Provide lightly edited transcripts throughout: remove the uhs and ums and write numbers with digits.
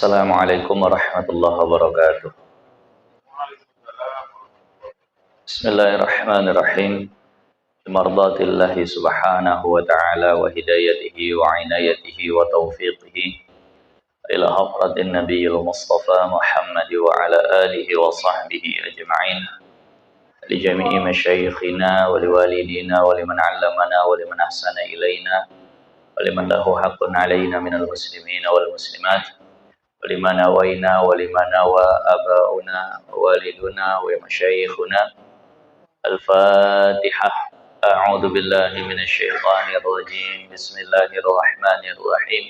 Assalamualaikum warahmatullahi wabarakatuh. Bismillahirrahmanirrahim. Bimardatillahi subhanahu wa ta'ala wa hidayatihi wa inayatihi wa taufiqihi ila hadratin nabiyil mustafa Muhammad wa ala alihi wa sahbihi ajma'in. Li jami'i masyayikhina wa liwalidina wa liman 'allamana wa liman ahsana ilaina wa liman lahu haqqun 'alaina minal muslimina wal muslimat. ولما نوينا ولما نوى آباؤنا ووالدنا ومشايخنا. الفاتحة. أعوذ بالله من الشيطان الرجيم. بسم الله الرحمن الرحيم.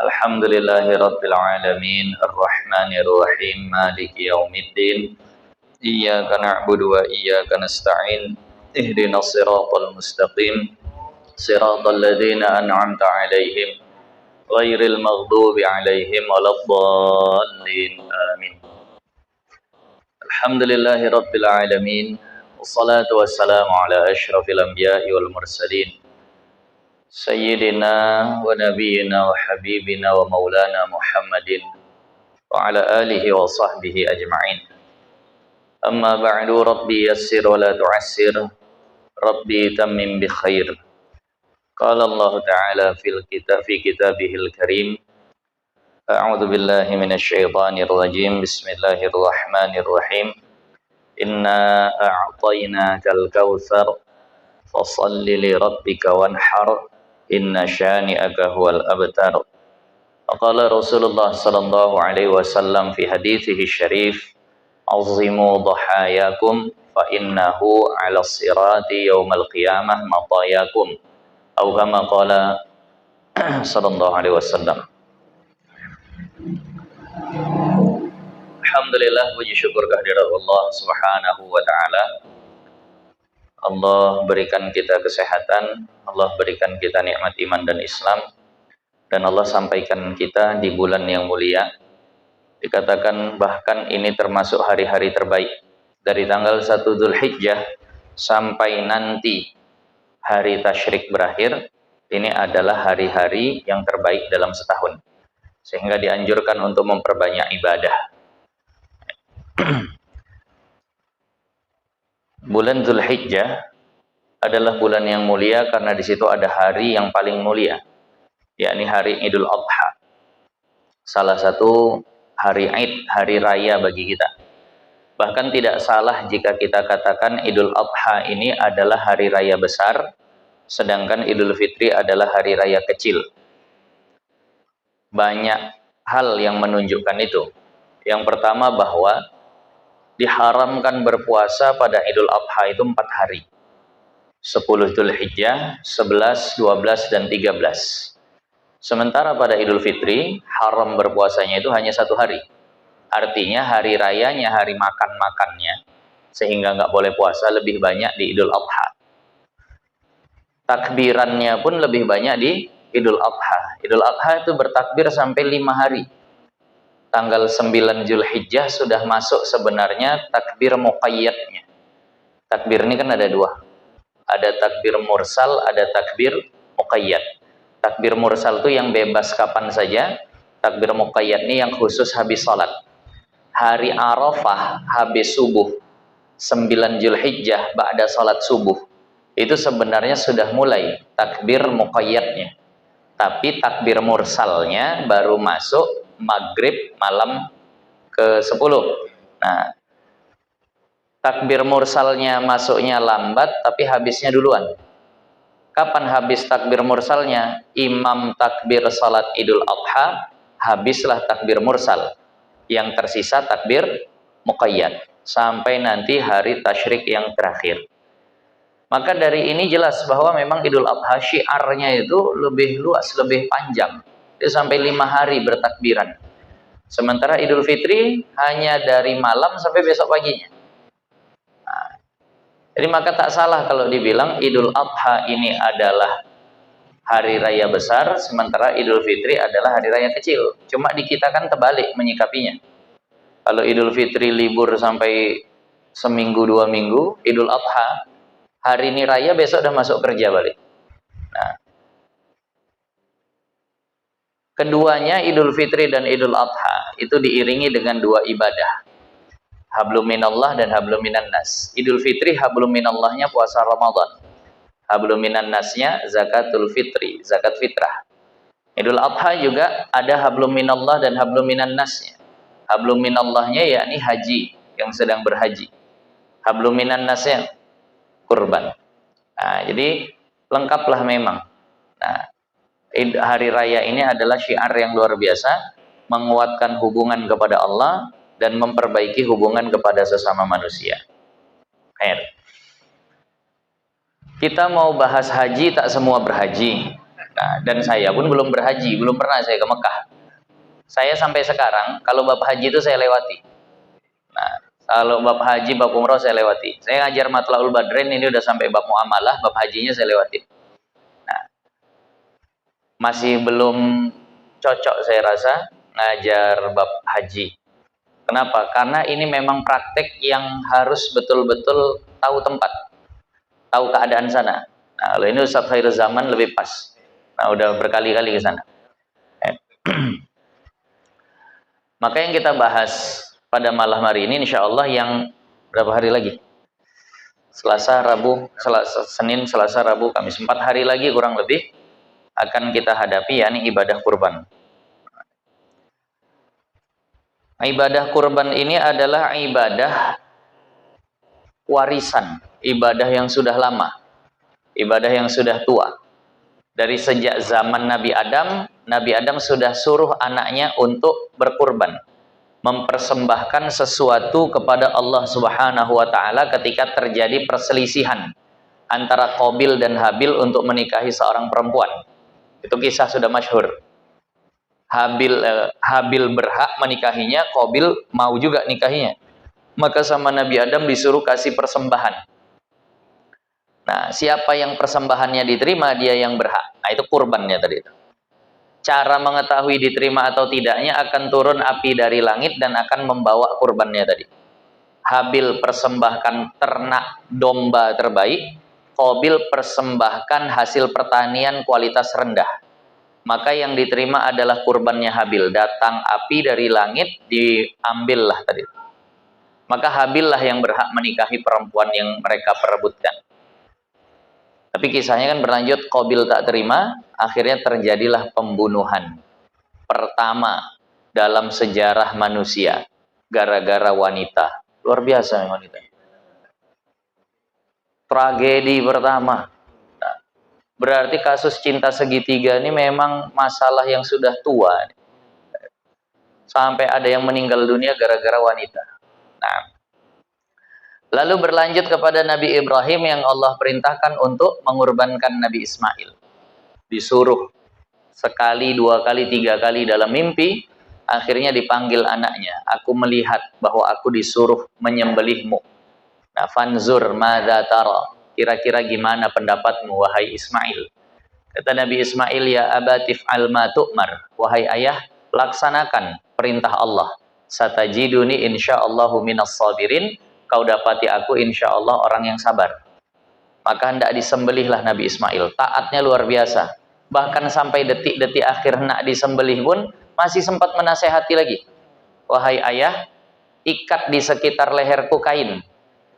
الحمد لله رب العالمين الرحمن الرحيم مالك يوم الدين. إياك نعبد وإياك نستعين. اهدنا الصراط المستقيم صراط الذين أنعمت عليهم غير المغضوب عليهم ولا الضالين آمين. الحمد لله رب العالمين والصلاة والسلام على أشرف الأنبياء والمرسلين سيدنا ونبينا وحبيبنا ومولانا محمد وعلى آله وصحبه أجمعين. أما بعد ربي يسر ولا تعسر ربي تمم بخير. قال الله تعالى في كتابه الكريم. أعوذ بالله من الشيطان الرجيم. بسم الله الرحمن الرحيم. إنا أعطيناك الكوثر فصل لربك وانحر إن شانئك هو الأبتر. وقال رسول الله صلى الله عليه وسلم في حديثه الشريف. عظموا ضحاياكم فإنه على الصراط يوم القيامة مطاياكم. Atau kama qala sallallahu alaihi wasallam. Alhamdulillah, puji syukur kehadirat Allah Subhanahu wa taala. Allah berikan kita kesehatan, Allah berikan kita nikmat iman dan Islam, dan Allah sampaikan kita di bulan yang mulia. Dikatakan bahkan ini termasuk hari-hari terbaik dari tanggal 1 Dzulhijjah sampai nanti hari tasyrik berakhir. Ini adalah hari-hari yang terbaik dalam setahun, sehingga dianjurkan untuk memperbanyak ibadah. Bulan Dzulhijjah adalah bulan yang mulia karena di situ ada hari yang paling mulia, yakni hari Idul Adha, salah satu hari Id, hari raya bagi kita. Bahkan tidak salah jika kita katakan Idul Adha ini adalah hari raya besar, sedangkan Idul Fitri adalah hari raya kecil. Banyak hal yang menunjukkan itu. Yang pertama bahwa diharamkan berpuasa pada Idul Adha itu 4 hari. 10 Dzulhijjah, 11, 12, dan 13. Sementara pada Idul Fitri, haram berpuasanya itu hanya 1 hari. Artinya hari rayanya, hari makan-makannya, sehingga nggak boleh puasa lebih banyak di Idul Adha. Takbirannya pun lebih banyak di Idul Adha. Idul Adha itu bertakbir sampai 5 hari. Tanggal 9 Dzulhijjah sudah masuk sebenarnya takbir muqayyadnya. Takbir ini kan ada 2. Ada takbir mursal, ada takbir muqayyad. Takbir mursal itu yang bebas kapan saja. Takbir muqayyad ini yang khusus habis salat. Hari Arafah habis subuh 9 Dzulhijjah ba'da salat subuh itu sebenarnya sudah mulai takbir muqayyadnya, tapi takbir mursalnya baru masuk maghrib malam ke-10. Nah, takbir mursalnya masuknya lambat tapi habisnya duluan. Kapan habis takbir mursalnya? Imam takbir salat Idul Adha, habislah takbir mursal. Yang tersisa takbir muqayyad sampai nanti hari tasyrik yang terakhir. Maka dari ini jelas bahwa memang Idul Adha syiarnya itu lebih luas, lebih panjang. Dia sampai 5 hari bertakbiran. Sementara Idul Fitri hanya dari malam sampai besok paginya. Nah, jadi maka tak salah kalau dibilang Idul Adha ini adalah hari raya besar, sementara Idul Fitri adalah hari raya kecil. Cuma di kita kan terbalik menyikapinya. Kalau Idul Fitri libur sampai seminggu 2 minggu, Idul Adha hari ini raya, besok udah masuk kerja balik. Nah, keduanya Idul Fitri dan Idul Adha itu diiringi dengan dua ibadah. Hablum minallah dan hablum minan nas. Idul Fitri hablum minallahnya puasa Ramadan. Hablum minan nasnya zakatul fitri, zakat fitrah. Idul Adha juga ada hablum minallah dan hablum minan nasnya. Hablum minallahnya yakni haji, yang sedang berhaji. Hablum minan nasnya kurban. Nah, jadi lengkaplah memang. Nah, hari raya ini adalah syiar yang luar biasa, menguatkan hubungan kepada Allah dan memperbaiki hubungan kepada sesama manusia. Air. Kita mau bahas haji, tak semua berhaji. Nah, dan saya pun belum berhaji, belum pernah saya ke Mekah. Saya sampai sekarang, kalau bab haji itu saya lewati. Nah, kalau bab haji, bab umroh saya lewati. Saya ngajar Matlaul Badrin, ini udah sampai bab muamalah, bab hajinya saya lewati. Nah, masih belum cocok saya rasa ngajar bab haji. Kenapa? Karena ini memang praktek yang harus betul-betul tahu tempat, tahu keadaan sana. Nah, kalau ini Ustaz Khairul Zaman lebih pas. Nah, udah berkali-kali ke sana. Maka yang kita bahas pada malam hari ini, insya Allah yang berapa hari lagi? Selasa, Rabu, Senin, Selasa, Rabu, Kamis. 4 hari lagi kurang lebih akan kita hadapi, yakni ibadah kurban. Ibadah kurban ini adalah ibadah warisan, ibadah yang sudah lama, ibadah yang sudah tua. Dari sejak zaman Nabi Adam sudah suruh anaknya untuk berkurban, mempersembahkan sesuatu kepada Allah Subhanahu wa taala ketika terjadi perselisihan antara Qabil dan Habil untuk menikahi seorang perempuan. Itu kisah sudah masyhur. Habil berhak menikahinya, Qabil mau juga nikahinya. Maka sama Nabi Adam disuruh kasih persembahan. Nah, siapa yang persembahannya diterima, dia yang berhak. Nah, itu kurbannya tadi. Cara mengetahui diterima atau tidaknya akan turun api dari langit dan akan membawa kurbannya tadi. Habil persembahkan ternak domba terbaik, Qabil persembahkan hasil pertanian kualitas rendah. Maka yang diterima adalah kurbannya Habil. Datang api dari langit, diambillah tadi. Maka Habil lah yang berhak menikahi perempuan yang mereka perebutkan. Tapi kisahnya kan berlanjut, Qabil tak terima, akhirnya terjadilah pembunuhan pertama dalam sejarah manusia gara-gara wanita. Luar biasa wanita. Tragedi pertama. Nah, berarti kasus cinta segitiga ini memang masalah yang sudah tua. Sampai ada yang meninggal dunia gara-gara wanita. Nah, lalu berlanjut kepada Nabi Ibrahim yang Allah perintahkan untuk mengorbankan Nabi Ismail. Disuruh sekali, 2 kali, 3 kali dalam mimpi, akhirnya dipanggil anaknya. Aku melihat bahwa aku disuruh menyembelihmu. Nah, fanzur madza tara. Kira-kira gimana pendapatmu wahai Ismail? Kata Nabi Ismail, ya abatif al ma tu'mar. Wahai ayah, laksanakan perintah Allah. Satajiduni insyaallahu minas sabirin. Kau dapati aku insyaallah orang yang sabar. Maka hendak disembelihlah Nabi Ismail. Taatnya luar biasa. Bahkan sampai detik-detik akhir hendak disembelih pun masih sempat menasehati lagi. Wahai ayah, ikat di sekitar leherku kain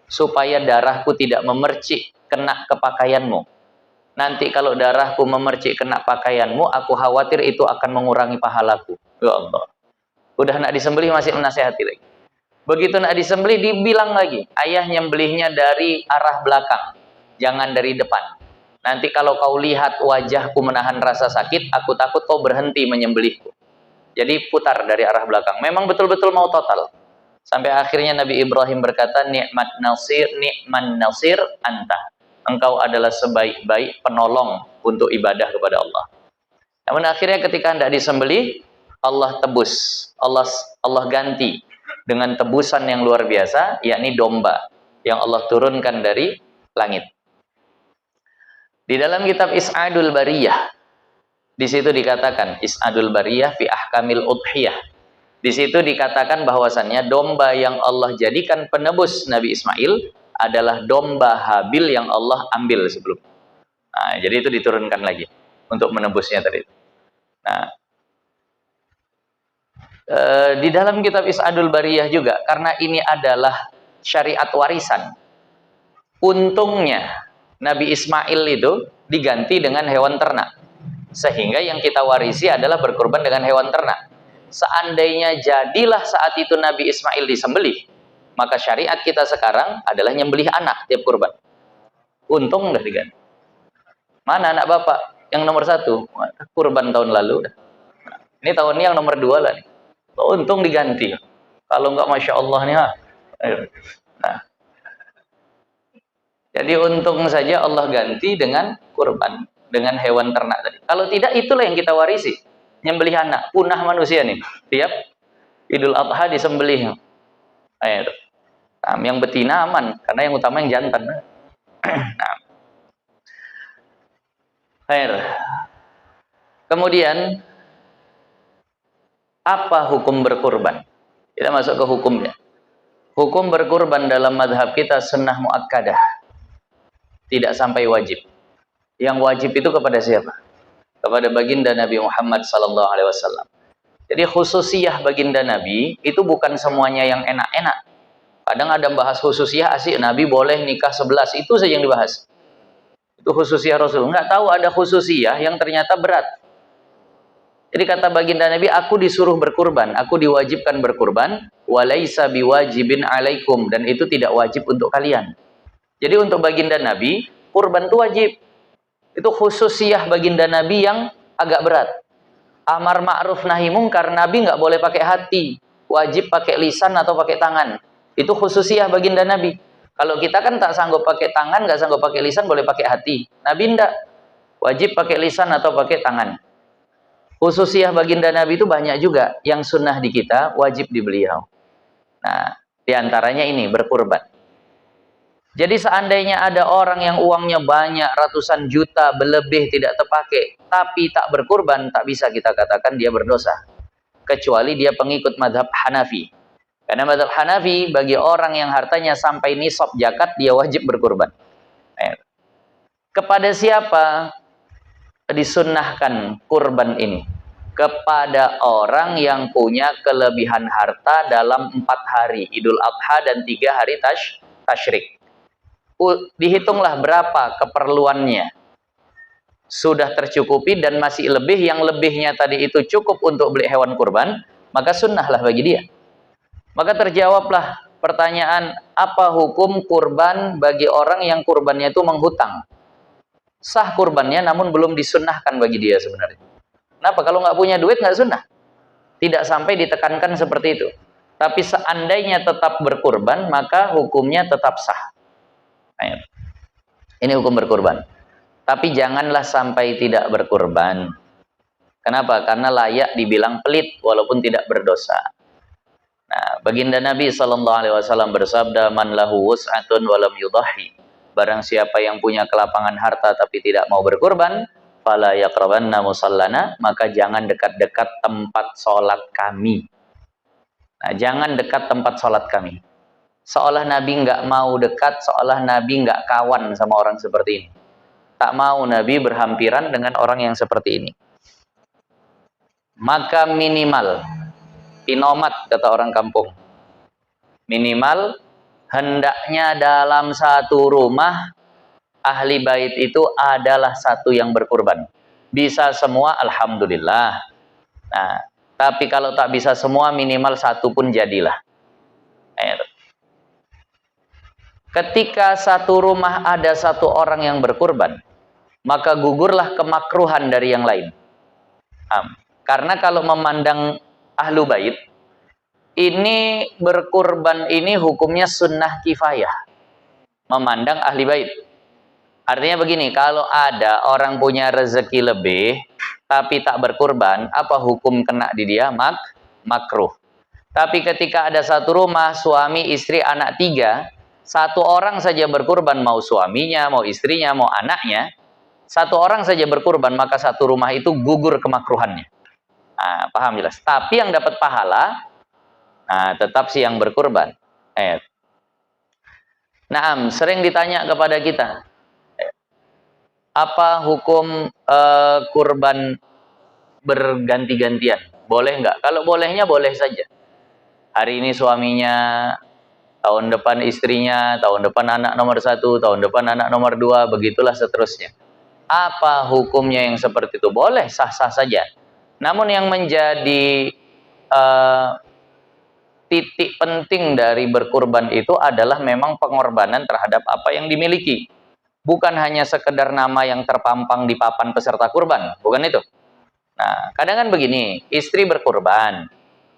supaya darahku tidak memercik kena ke pakaianmu. Nanti kalau darahku memercik kena pakaianmu, aku khawatir itu akan mengurangi pahalaku. Ya Allah. Udah nak disembelih masih menasehati lagi. Begitu nak disembelih dibilang lagi, ayah nyembelihnya dari arah belakang, jangan dari depan. Nanti kalau kau lihat wajahku menahan rasa sakit, aku takut kau berhenti menyembelihku. Jadi putar dari arah belakang. Memang betul-betul mau total. Sampai akhirnya Nabi Ibrahim berkata, ni'man nasir anta. Engkau adalah sebaik-baik penolong untuk ibadah kepada Allah. Namun akhirnya ketika hendak disembelih, Allah tebus. Allah ganti dengan tebusan yang luar biasa, yakni domba yang Allah turunkan dari langit. Di dalam kitab Is'adul Bariyah, di situ dikatakan Is'adul Bariyah fi ahkamil udhiyah. Di situ dikatakan bahwasannya domba yang Allah jadikan penebus Nabi Ismail adalah domba Habil yang Allah ambil sebelum. Nah, jadi itu diturunkan lagi untuk menebusnya tadi. Nah, Di dalam kitab Is'adul Bariyah juga, karena ini adalah syariat warisan. Untungnya Nabi Ismail itu diganti dengan hewan ternak, sehingga yang kita warisi adalah berkurban dengan hewan ternak. Seandainya jadilah saat itu Nabi Ismail disembelih, maka syariat kita sekarang adalah nyembelih anak tiap kurban. Untung udah diganti. Mana anak bapak yang nomor 1? Kurban tahun lalu. Ini tahun ini yang nomor 2 lah nih. Untung diganti. Kalau enggak, masya Allah nih. Nah, jadi untung saja Allah ganti dengan kurban, dengan hewan ternak tadi. Kalau tidak, itulah yang kita warisi. Nyembelih anak, punah manusia nih. Tiap Idul Adha disembelih. Nah, yang betina aman, karena yang utama yang jantan. Nah. Kemudian apa hukum berkurban? Kita masuk ke hukumnya. Hukum berkurban dalam madhab kita sunnah muakkadah, tidak sampai wajib. Yang wajib itu kepada siapa? Kepada baginda Nabi Muhammad SAW. Jadi khususiyah baginda Nabi itu bukan semuanya yang enak-enak. Kadang ada bahas khususiyah asik, Nabi boleh nikah 11, itu saja yang dibahas. Itu khususiyah Rasul. Nggak tahu ada khususiyah yang ternyata berat. Jadi kata baginda Nabi, aku disuruh berkurban, aku diwajibkan berkurban, walaisa biwajibin alaikum, dan itu tidak wajib untuk kalian. Jadi untuk baginda Nabi, kurban itu wajib. Itu khususiyah baginda Nabi yang agak berat. Amar ma'ruf nahi mungkar, Nabi nggak boleh pakai hati, wajib pakai lisan atau pakai tangan. Itu khususiyah baginda Nabi. Kalau kita kan tak sanggup pakai tangan, nggak sanggup pakai lisan, boleh pakai hati. Nabi ndak, wajib pakai lisan atau pakai tangan. Khususiyah baginda Nabi itu banyak juga yang sunnah di kita, wajib di beliau. Nah, diantaranya ini berkurban. Jadi seandainya ada orang yang uangnya banyak, ratusan juta, berlebih, tidak terpakai, tapi tak berkurban, tak bisa kita katakan dia berdosa. Kecuali dia pengikut madhab Hanafi. Karena madhab Hanafi, bagi orang yang hartanya sampai nisab zakat, dia wajib berkurban. Kepada siapa disunnahkan kurban ini? Kepada orang yang punya kelebihan harta dalam 4 hari Idul Adha dan 3 hari tasyrik. Dihitunglah berapa keperluannya, sudah tercukupi dan masih lebih, yang lebihnya tadi itu cukup untuk beli hewan kurban, maka sunnahlah bagi dia. Maka terjawablah pertanyaan, apa hukum kurban bagi orang yang kurbannya itu menghutang? Sah kurbannya, namun belum disunnahkan bagi dia sebenarnya. Kenapa? Kalau nggak punya duit nggak sunnah. Tidak sampai ditekankan seperti itu. Tapi seandainya tetap berkurban, maka hukumnya tetap sah. Ini hukum berkurban. Tapi janganlah sampai tidak berkurban. Kenapa? Karena layak dibilang pelit walaupun tidak berdosa. Nah, baginda Nabi SAW bersabda, man lahu wus'atun walam yudahi. Barang siapa yang punya kelapangan harta tapi tidak mau berkurban, fala yaqrabanna musallana, maka jangan dekat-dekat tempat sholat kami. Nah, jangan dekat tempat sholat kami. Seolah Nabi nggak mau dekat, seolah Nabi nggak kawan sama orang seperti ini. Tak mau Nabi berhampiran dengan orang yang seperti ini. Maka minimal, inomat kata orang kampung, minimal hendaknya dalam satu rumah ahli bait itu adalah satu yang berkurban. Bisa semua, alhamdulillah. Nah, tapi kalau tak bisa semua, minimal satu pun jadilah. Ketika satu rumah ada satu orang yang berkurban, maka gugurlah kemakruhan dari yang lain. Karena kalau memandang ahlu bait, ini berkurban ini hukumnya sunnah kifayah. Memandang ahli bait. Artinya begini, kalau ada orang punya rezeki lebih, tapi tak berkurban, apa hukum kena di dia? Makruh. Tapi ketika ada satu rumah, suami, istri, anak 3, satu orang saja berkurban, mau suaminya, mau istrinya, mau anaknya, satu orang saja berkurban, maka satu rumah itu gugur kemakruhannya. Nah, paham jelas. Tapi yang dapat pahala, nah, tetap si yang berkurban. Naam, sering ditanya kepada kita, apa hukum kurban berganti-gantian? Boleh nggak? Kalau bolehnya boleh saja. Hari ini suaminya, tahun depan istrinya, tahun depan anak nomor 1, tahun depan anak nomor 2, begitulah seterusnya. Apa hukumnya yang seperti itu? Boleh, sah-sah saja. Namun yang menjadi titik penting dari berkurban itu adalah memang pengorbanan terhadap apa yang dimiliki. Bukan hanya sekedar nama yang terpampang di papan peserta kurban, bukan itu. Nah, kadang kan begini, istri berkurban,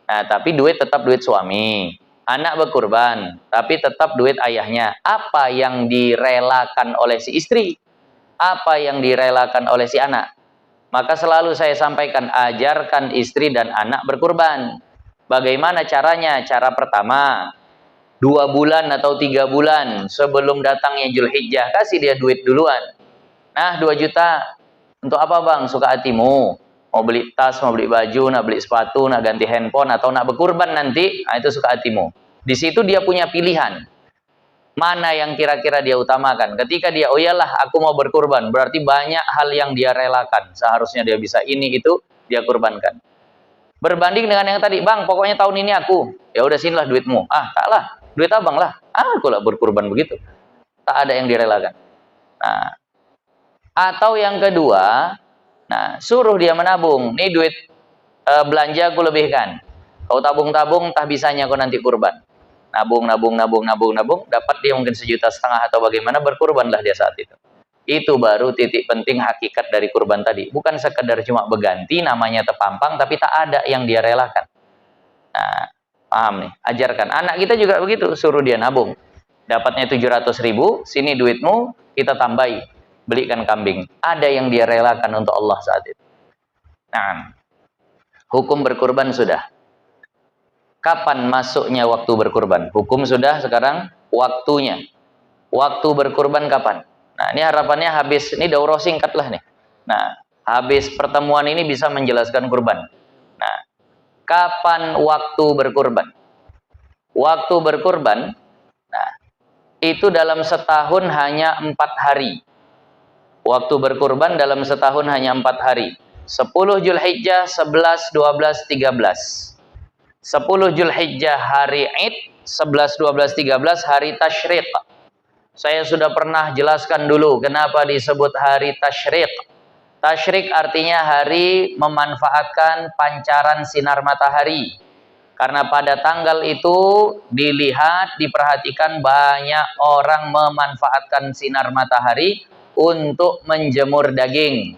nah tapi duit tetap duit suami. Anak berkurban, tapi tetap duit ayahnya. Apa yang direlakan oleh si istri? Apa yang direlakan oleh si anak? Maka selalu saya sampaikan, ajarkan istri dan anak berkurban. Bagaimana caranya? Cara pertama, 2 bulan atau 3 bulan sebelum datangnya Zulhijjah, kasih dia duit duluan. Nah, 2 juta. Untuk apa bang? Suka hatimu. Mau beli tas, mau beli baju, nak beli sepatu, nak ganti handphone, atau nak berkurban nanti, nah itu suka hatimu. Di situ dia punya pilihan. Mana yang kira-kira dia utamakan. Ketika dia, oh iyalah aku mau berkurban, berarti banyak hal yang dia relakan. Seharusnya dia bisa ini, itu, dia kurbankan. Berbanding dengan yang tadi, bang pokoknya tahun ini aku, ya udah sinilah duitmu. Ah, tak lah, duit abang lah. Ah, aku lah berkurban begitu. Tak ada yang direlakan. Nah, atau yang kedua, nah, suruh dia menabung. Nih duit belanja aku lebihkan. Kau tabung-tabung, tak bisanya kau nanti kurban. Nabung, dapat dia mungkin 1,5 juta atau bagaimana, berkurbanlah dia saat itu. Itu baru titik penting hakikat dari kurban tadi. Bukan sekedar cuma berganti, namanya terpampang, tapi tak ada yang dia relakan. Nah, paham nih? Ajarkan. Anak kita juga begitu, suruh dia nabung. Dapatnya 700.000, sini duitmu, kita tambahi. Belikan kambing. Ada yang dia relakan untuk Allah saat itu. Nah, hukum berkurban sudah. Kapan masuknya waktu berkurban? Hukum sudah, sekarang waktunya. Waktu berkurban kapan? Nah, ini harapannya habis, ini daurah singkat lah nih. Nah, habis pertemuan ini bisa menjelaskan kurban. Nah, kapan waktu berkurban? Waktu berkurban, nah, itu dalam setahun hanya 4 hari. Waktu berkurban dalam setahun hanya 4 hari. 10 Zulhijjah, 11, 12, 13. 10 Zulhijjah hari Id, 11, 12, 13 hari Tasyriq. Saya sudah pernah jelaskan dulu kenapa disebut hari Tasyriq. Tasyriq artinya hari memanfaatkan pancaran sinar matahari. Karena pada tanggal itu dilihat, diperhatikan banyak orang memanfaatkan sinar matahari untuk menjemur daging.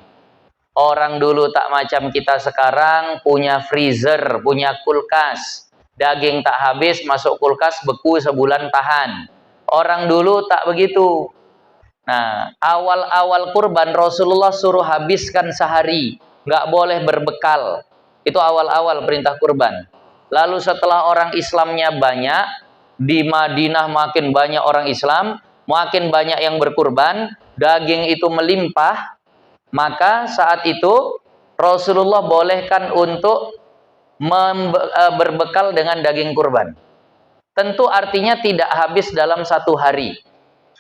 Orang dulu tak macam kita sekarang, punya freezer, punya kulkas. Daging tak habis, masuk kulkas, beku sebulan tahan. Orang dulu tak begitu. Nah, awal-awal kurban Rasulullah suruh habiskan sehari. Nggak boleh berbekal. Itu awal-awal perintah kurban. Lalu setelah orang Islamnya banyak, di Madinah makin banyak orang Islam, makin banyak yang berkurban, daging itu melimpah, maka saat itu Rasulullah bolehkan untuk berbekal dengan daging kurban. Tentu artinya tidak habis dalam 1 hari.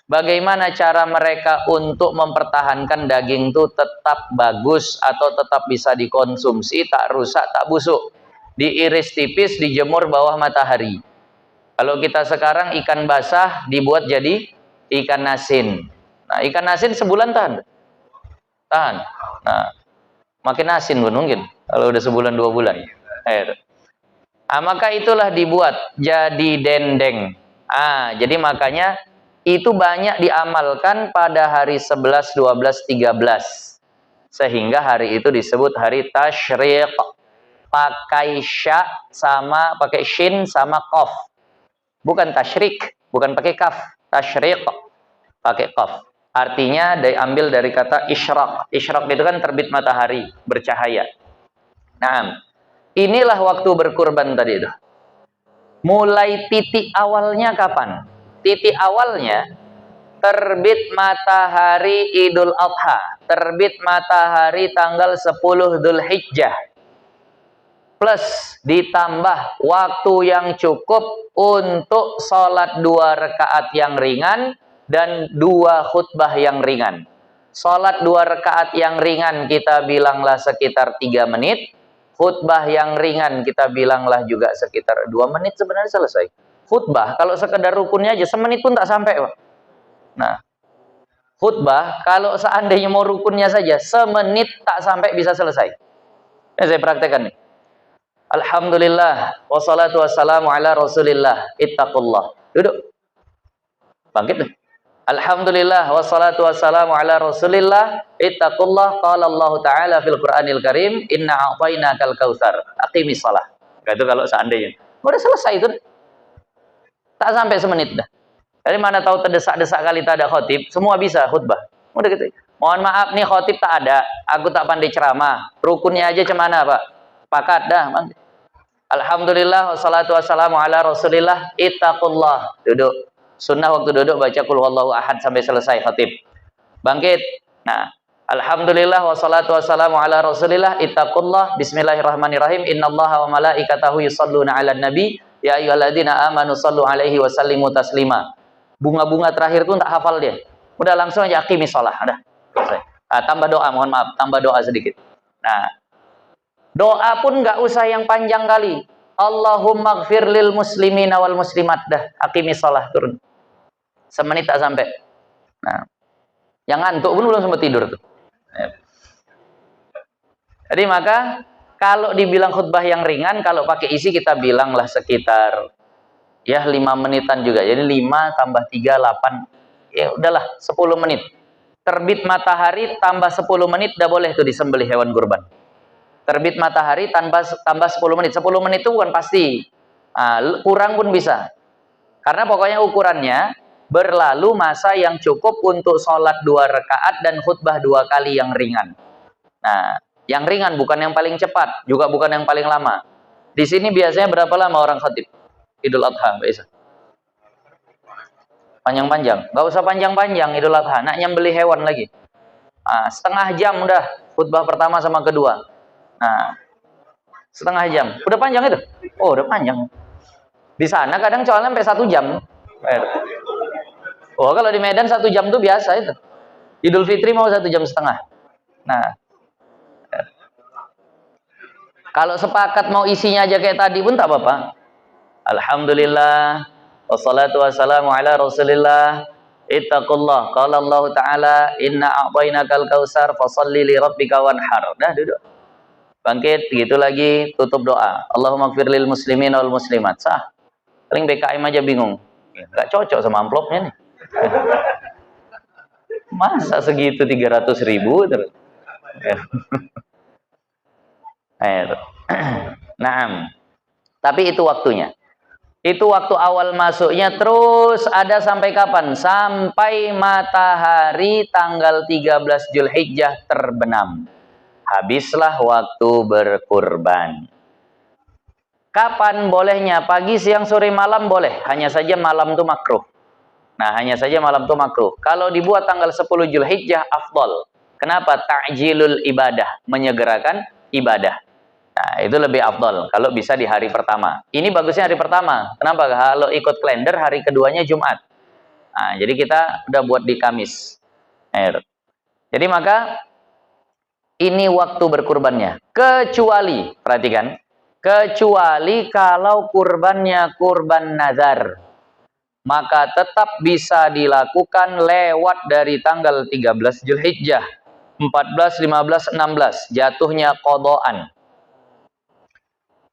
Bagaimana cara mereka untuk mempertahankan daging itu tetap bagus atau tetap bisa dikonsumsi, tak rusak, tak busuk. Diiris tipis, dijemur bawah matahari. Kalau kita sekarang ikan basah dibuat jadi ikan asin. Nah, ikan asin sebulan tahan. Nah, makin asin pun mungkin kalau udah sebulan 2 bulan. Nah, maka itulah dibuat jadi dendeng. Jadi makanya itu banyak diamalkan pada hari 11, 12, 13. Sehingga hari itu disebut hari Tasyriq. Pakai sya sama pakai shin sama qaf. Bukan tasyrik, bukan pakai kaf. Tasyriq pakai qaf. Artinya diambil dari kata isyraq. Isyraq itu kan terbit matahari, bercahaya. Nah, inilah waktu berkurban tadi itu. Mulai titik awalnya kapan? Titik awalnya terbit matahari Idul Adha. Terbit matahari tanggal 10 Dzulhijjah. Plus ditambah waktu yang cukup untuk sholat 2 rakaat yang ringan dan 2 khutbah yang ringan. Sholat 2 rakaat yang ringan kita bilanglah sekitar 3 menit. khutbah yang ringan kita bilanglah juga sekitar 2 menit sebenarnya selesai. Khutbah kalau sekedar rukunnya aja semenit pun tak sampai, Pak. Nah, khutbah kalau seandainya mau rukunnya saja semenit tak sampai bisa selesai. Ya, saya praktekkan nih. Alhamdulillah wassalatu wassalamu ala Rasulillah ittaqullah. Duduk. Bangkit deh. Alhamdulillah wassalatu wassalamu ala Rasulillah ittaqullah qala Allah taala fil Qur'anil Karim inna a'tainakal kautsar aqimis shalah. Itu kalau seandainya. Udah selesai itu. Tak sampai semenit dah. Dari mana tahu terdesak-desak kali tak ada khotib, semua bisa khutbah. Udah gitu. Mohon maaf nih khotib tak ada, aku tak pandai ceramah. Rukunnya aja cemana, Pak? Pakat dah, Bang. Alhamdulillah wassalatu wassalamu ala Rasulillah ittaqullah. Duduk. Sunnah waktu duduk baca qul huwallahu ahad sampai selesai khatib. Bangkit. Nah, alhamdulillah wassalatu wassalamu ala Rasulillah ittaqullah. Bismillahirrahmanirrahim. Innallaha wa malaikatahu yusholluna 'alan nabi ya ayyuhalladzina amanu shallu 'alaihi wa sallimu taslima. Bunga-bunga terakhir pun tak hafal dia. Udah langsung aja aqimis shalah. Udah. Selesai. Ah, tambah doa, mohon maaf, tambah doa sedikit. Nah, doa pun enggak usah yang panjang kali. Allahumma gfir lil muslimina wal muslimat. Dah, aqimis shalah turun. Semenit tak sampai. Nah, yang ngantuk pun belum sempat tidur tuh. Jadi maka kalau dibilang khutbah yang ringan, kalau pakai isi kita bilanglah sekitar ya 5 menitan juga. Jadi 5 tambah 3 8. Ya udahlah 10 menit. Terbit matahari tambah 10 menit udah boleh tuh disembelih hewan kurban. Terbit matahari tambah 10 menit. 10 menit itu bukan pasti. Nah, kurang pun bisa. Karena pokoknya ukurannya berlalu masa yang cukup untuk sholat 2 rakaat dan khutbah 2 kali yang ringan. Nah, yang ringan bukan yang paling cepat, juga bukan yang paling lama. Di sini biasanya berapa lama orang khatib? Idul Adha, Mbak Isa? Panjang-panjang? Gak usah panjang-panjang Idul Adha, nak nyembelih hewan lagi. Nah, setengah jam udah khutbah pertama sama kedua. Nah, setengah jam. Udah panjang itu? Oh, udah panjang. Di sana kadang soalnya sampai 1 jam. Oh, kalau di Medan 1 jam tuh biasa itu. Idul Fitri mau 1,5 jam. Nah, kalau sepakat mau isinya aja kayak tadi pun tak apa-apa. Alhamdulillah wassalatu wassalamu ala Rasulillah ittaqullah qala Allah taala inna a'tainakal kautsar fasholli li rabbika wanhar. Dah duduk. Bangkit, gitu lagi, tutup doa. Allahumma gfir lil muslimin wal muslimat. Sah. Paling BKM aja bingung. Enggak cocok sama amplopnya nih. Masa segitu 300.000 terus. Naam. Tapi itu waktunya. Itu waktu awal masuknya terus ada sampai kapan? Sampai matahari tanggal 13 Zulhijjah terbenam. Habislah waktu berkurban. Kapan bolehnya? Pagi, siang, sore, malam boleh. Hanya saja malam itu makruh. Nah, hanya saja malam itu makruh. Kalau dibuat tanggal 10 Zulhijjah, afdol. Kenapa? Ta'jilul ibadah. Menyegerakan ibadah. Nah, itu lebih afdol. Kalau bisa di hari pertama. Ini bagusnya hari pertama. Kenapa? Kalau ikut kalender, hari keduanya Jumat. Nah, jadi kita udah buat di Kamis. Jadi maka, ini waktu berkurbannya. Kecuali, perhatikan. Kecuali kalau kurbannya kurban nazar. Maka tetap bisa dilakukan lewat dari tanggal 13 Zulhijjah, 14, 15, 16, jatuhnya qadhaan.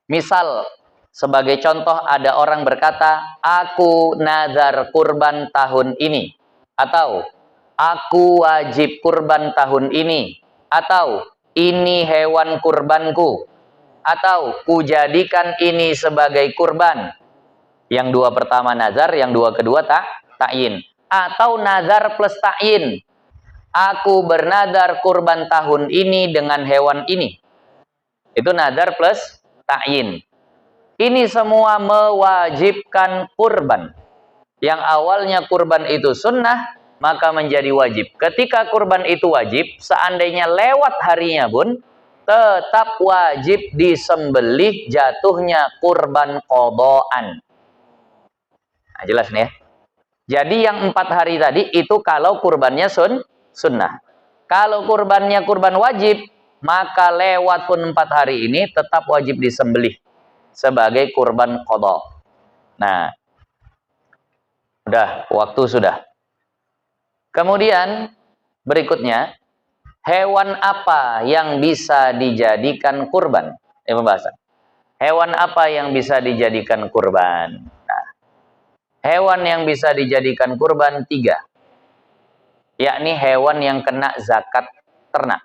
Misal, sebagai contoh ada orang berkata, aku nazar kurban tahun ini, atau aku wajib kurban tahun ini, atau ini hewan kurbanku, atau kujadikan ini sebagai kurban. Yang 2 pertama nazar, yang 2 kedua ta'yin. Atau nazar plus ta'yin. Aku bernazar kurban tahun ini dengan hewan ini. Itu nazar plus ta'yin. Ini semua mewajibkan kurban. Yang awalnya kurban itu sunnah, maka menjadi wajib. Ketika kurban itu wajib, seandainya lewat harinya pun, tetap wajib disembelih, jatuhnya kurban qadhaan. Nah, jelas nih ya. Jadi yang 4 hari tadi itu kalau kurbannya sunnah. Kalau kurbannya kurban wajib, maka lewat pun 4 hari ini tetap wajib disembelih sebagai kurban qadha. Nah, udah, waktu sudah. Kemudian berikutnya, hewan apa yang bisa dijadikan kurban? Ini pembahasan. Hewan apa yang bisa dijadikan kurban? Nah, hewan yang bisa dijadikan kurban 3, yakni hewan yang kena zakat ternak.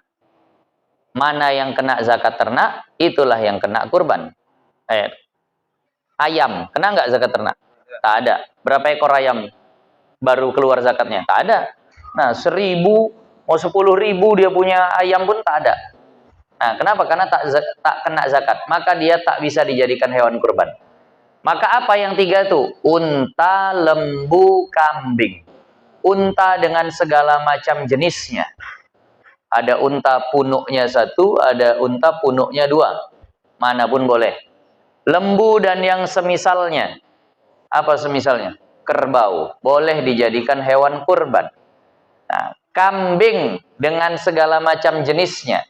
Mana yang kena zakat ternak, itulah yang kena kurban. Ayam, kena nggak zakat ternak? Tak ada. Berapa ekor ayam baru keluar zakatnya? Tak ada. Nah, 1.000, mau 10.000 dia punya ayam pun tak ada. Nah, kenapa? Karena tak kena zakat. Maka dia tak bisa dijadikan hewan kurban. Maka apa yang 3 itu? Unta, lembu, kambing. Unta dengan segala macam jenisnya. Ada unta punuknya 1, ada unta punuknya 2. Mana pun boleh. Lembu dan yang semisalnya. Apa semisalnya? Kerbau. Boleh dijadikan hewan kurban. Nah, kambing dengan segala macam jenisnya.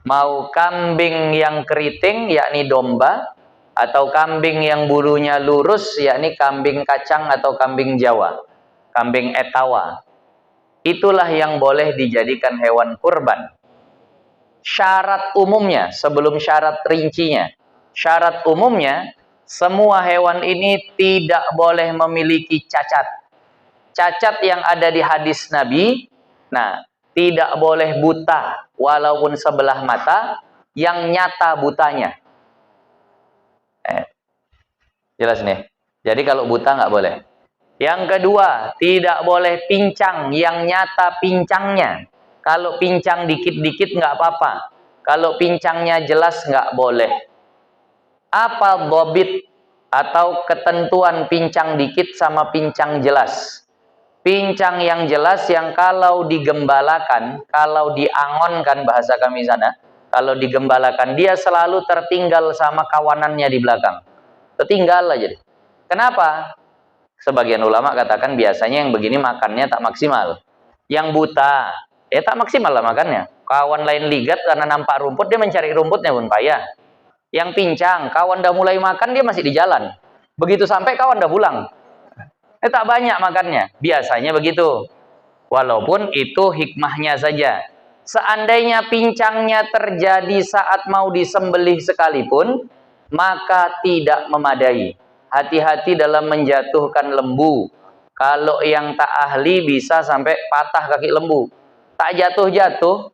Mau kambing yang keriting, yakni domba, atau kambing yang bulunya lurus, yakni kambing kacang atau kambing Jawa, kambing etawa. Itulah yang boleh dijadikan hewan kurban. Syarat umumnya, sebelum syarat rincinya, syarat umumnya, semua hewan ini tidak boleh memiliki cacat. Cacat yang ada di hadis Nabi, nah, tidak boleh buta, walaupun sebelah mata, yang nyata butanya. Jelas nih. Jadi kalau buta nggak boleh. Yang kedua, tidak boleh pincang, yang nyata pincangnya. Kalau pincang dikit-dikit nggak apa-apa. Kalau pincangnya jelas nggak boleh. Apa dhobit atau ketentuan pincang dikit sama pincang jelas? Pincang yang jelas yang kalau digembalakan, kalau diangonkan bahasa kami sana, kalau digembalakan dia selalu tertinggal sama kawanannya di belakang. Tertinggal aja. Kenapa? Sebagian ulama katakan biasanya yang begini makannya tak maksimal. Yang buta, tak maksimal lah makannya. Kawan lain ligat karena nampak rumput, dia mencari rumputnya pun payah. Yang pincang, kawan dah mulai makan, dia masih di jalan. Begitu sampai kawan dah pulang. Tak banyak makannya. Biasanya begitu. Walaupun itu hikmahnya saja. Seandainya pincangnya terjadi saat mau disembelih sekalipun, maka tidak memadai. Hati-hati dalam menjatuhkan lembu. Kalau yang tak ahli bisa sampai patah kaki lembu. Tak jatuh-jatuh,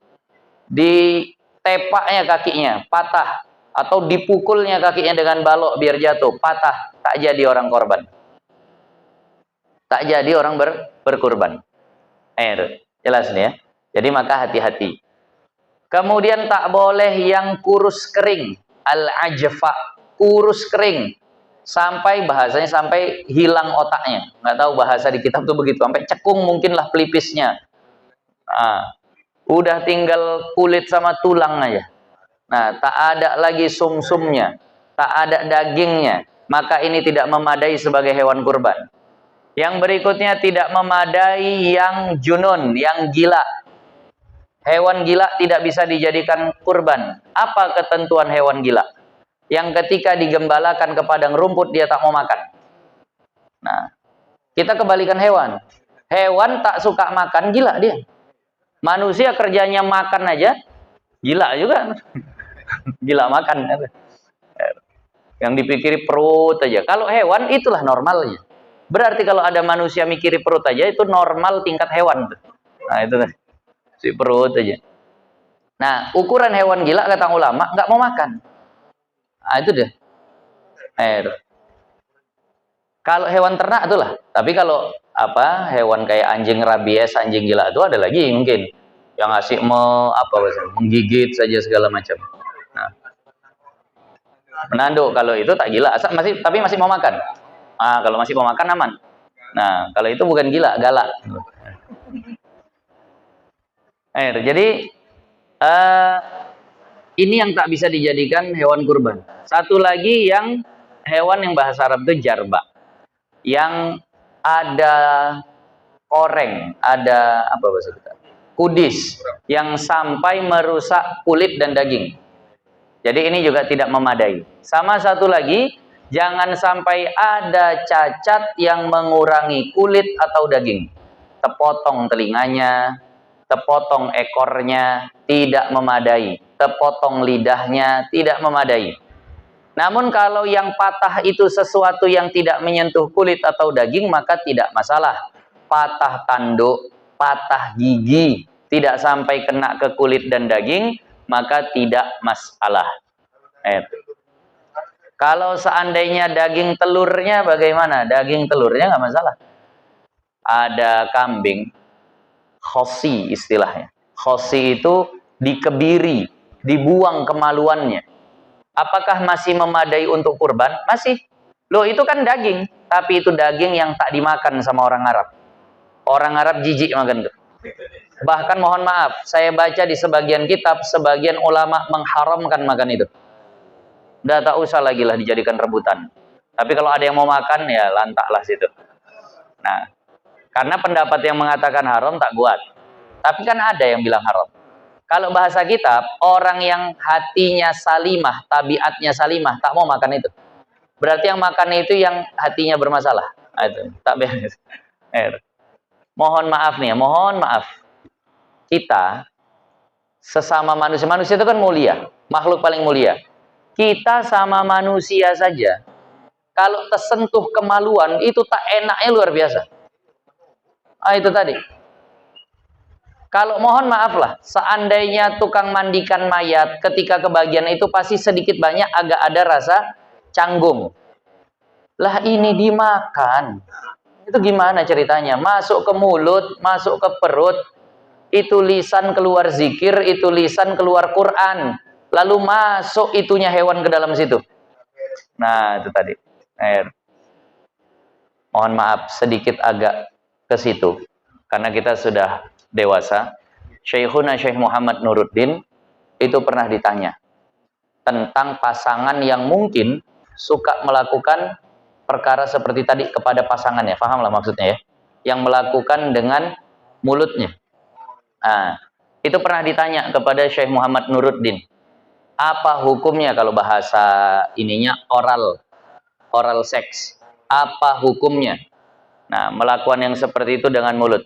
ditepaknya kakinya, patah. Atau dipukulnya kakinya dengan balok biar jatuh, patah. Tak jadi orang korban. Tak jadi orang berkurban. Jelas nih ya. Jadi maka hati-hati. Kemudian tak boleh yang kurus kering. Al-ajfa. Kurus kering. Sampai bahasanya sampai hilang otaknya. Nggak tahu bahasa di kitab tuh begitu. Sampai cekung mungkinlah pelipisnya. Nah, udah tinggal kulit sama tulang aja. Nah, tak ada lagi sumsumnya. Tak ada dagingnya. Maka ini tidak memadai sebagai hewan kurban. Yang berikutnya tidak memadai yang junun, yang gila. Hewan gila tidak bisa dijadikan kurban. Apa ketentuan hewan gila? Yang ketika digembalakan ke padang rumput dia tak mau makan. Nah, kita kebalikan hewan. Hewan tak suka makan, gila dia. Manusia kerjanya makan aja, gila juga. Gila makan. Yang dipikiri perut aja. Kalau hewan itulah normalnya. Berarti kalau ada manusia mikiri perut aja, itu normal tingkat hewan. Nah, itu si perut aja. Nah, ukuran hewan gila kata ulama, nggak mau makan. Nah, itu deh. Kalau hewan ternak itulah. Tapi kalau hewan kayak anjing rabies, anjing gila itu ada lagi mungkin yang ngasih menggigit saja segala macam. Nah, menanduk kalau itu tak gila, tapi masih mau makan. Nah, kalau masih mau makan aman. Nah, kalau itu bukan gila, galak. Jadi ini yang tak bisa dijadikan hewan kurban. Satu lagi yang hewan yang bahasa Arab itu jarba. Yang ada koreng, ada apa bahasa kita? kudis yang sampai merusak kulit dan daging. Jadi ini juga tidak memadai. Sama satu lagi, jangan sampai ada cacat yang mengurangi kulit atau daging. Terpotong telinganya, terpotong ekornya, tidak memadai. Terpotong lidahnya, tidak memadai. Namun kalau yang patah itu sesuatu yang tidak menyentuh kulit atau daging, maka tidak masalah. Patah tanduk, patah gigi, tidak sampai kena ke kulit dan daging, maka tidak masalah. Kalau seandainya daging telurnya bagaimana? Daging telurnya nggak masalah. Ada kambing, khosi istilahnya. Khosi itu dikebiri, dibuang kemaluannya. Apakah masih memadai untuk kurban? Masih. Loh, itu kan daging, tapi itu daging yang tak dimakan sama orang Arab. Orang Arab jijik makan itu. Bahkan mohon maaf, saya baca di sebagian kitab, sebagian ulama mengharamkan makan itu. Udah tak usah lagi lah dijadikan rebutan. Tapi kalau ada yang mau makan, ya lantaklah situ. Nah, karena pendapat yang mengatakan haram tak kuat. Tapi kan ada yang bilang haram. Kalau bahasa kitab, orang yang hatinya salimah, tabiatnya salimah, tak mau makan itu. Berarti yang makan itu yang hatinya bermasalah. Nah, itu tak beres. Mohon maaf nih, mohon maaf. Kita sesama manusia, manusia itu kan mulia, makhluk paling mulia. Kita sama manusia saja, kalau tersentuh kemaluan itu tak enaknya luar biasa. Itu tadi. Kalau mohon maaf lah, seandainya tukang mandikan mayat ketika kebagian itu pasti sedikit banyak agak ada rasa canggung. Lah ini dimakan. Itu gimana ceritanya? Masuk ke mulut, masuk ke perut, itu lisan keluar zikir, itu lisan keluar Quran. Lalu masuk itunya hewan ke dalam situ. Nah, itu tadi. Mohon maaf, sedikit agak ke situ. Karena kita sudah dewasa. Syekhuna Syekh Muhammad Nuruddin itu pernah ditanya tentang pasangan yang mungkin suka melakukan perkara seperti tadi kepada pasangannya. Pahamlah maksudnya ya. Yang melakukan dengan mulutnya. Nah, itu pernah ditanya kepada Syekh Muhammad Nuruddin. Apa hukumnya kalau bahasa ininya oral seks? Apa hukumnya? Nah, melakukan yang seperti itu dengan mulut.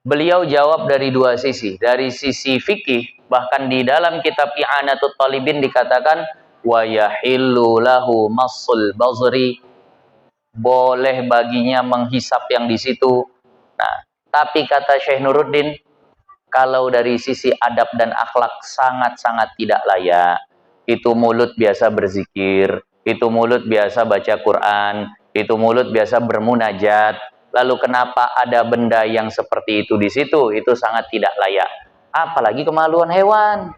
Beliau jawab dari dua sisi. Dari sisi fikih, bahkan di dalam kitab I'anatul Talibin dikatakan wa yahillu lahu massul bazri, boleh baginya menghisap yang di situ. Nah, tapi kata Syekh Nuruddin, kalau dari sisi adab dan akhlak sangat-sangat tidak layak. Itu mulut biasa berzikir, itu mulut biasa baca Quran, itu mulut biasa bermunajat. Lalu kenapa ada benda yang seperti itu di situ? Itu sangat tidak layak. Apalagi kemaluan hewan.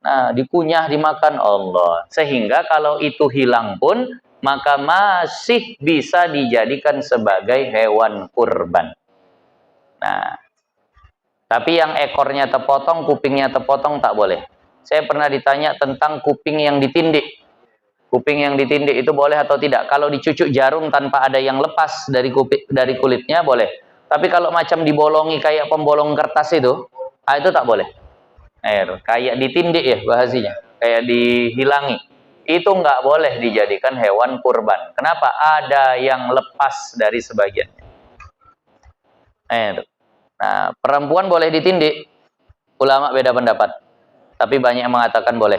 Nah, dikunyah, dimakan Allah. Sehingga kalau itu hilang pun, maka masih bisa dijadikan sebagai hewan kurban. Nah, tapi yang ekornya terpotong, kupingnya terpotong tak boleh. Saya pernah ditanya tentang kuping yang ditindik. Kuping yang ditindik itu boleh atau tidak? Kalau dicucuk jarum tanpa ada yang lepas dari kulitnya boleh. Tapi kalau macam dibolongi kayak pembolong kertas itu tak boleh. Kayak ditindik ya bahasanya, kayak dihilangi. Itu nggak boleh dijadikan hewan kurban. Kenapa? Ada yang lepas dari sebagiannya. Nah, perempuan boleh ditindik. Ulama beda pendapat. Tapi banyak yang mengatakan boleh.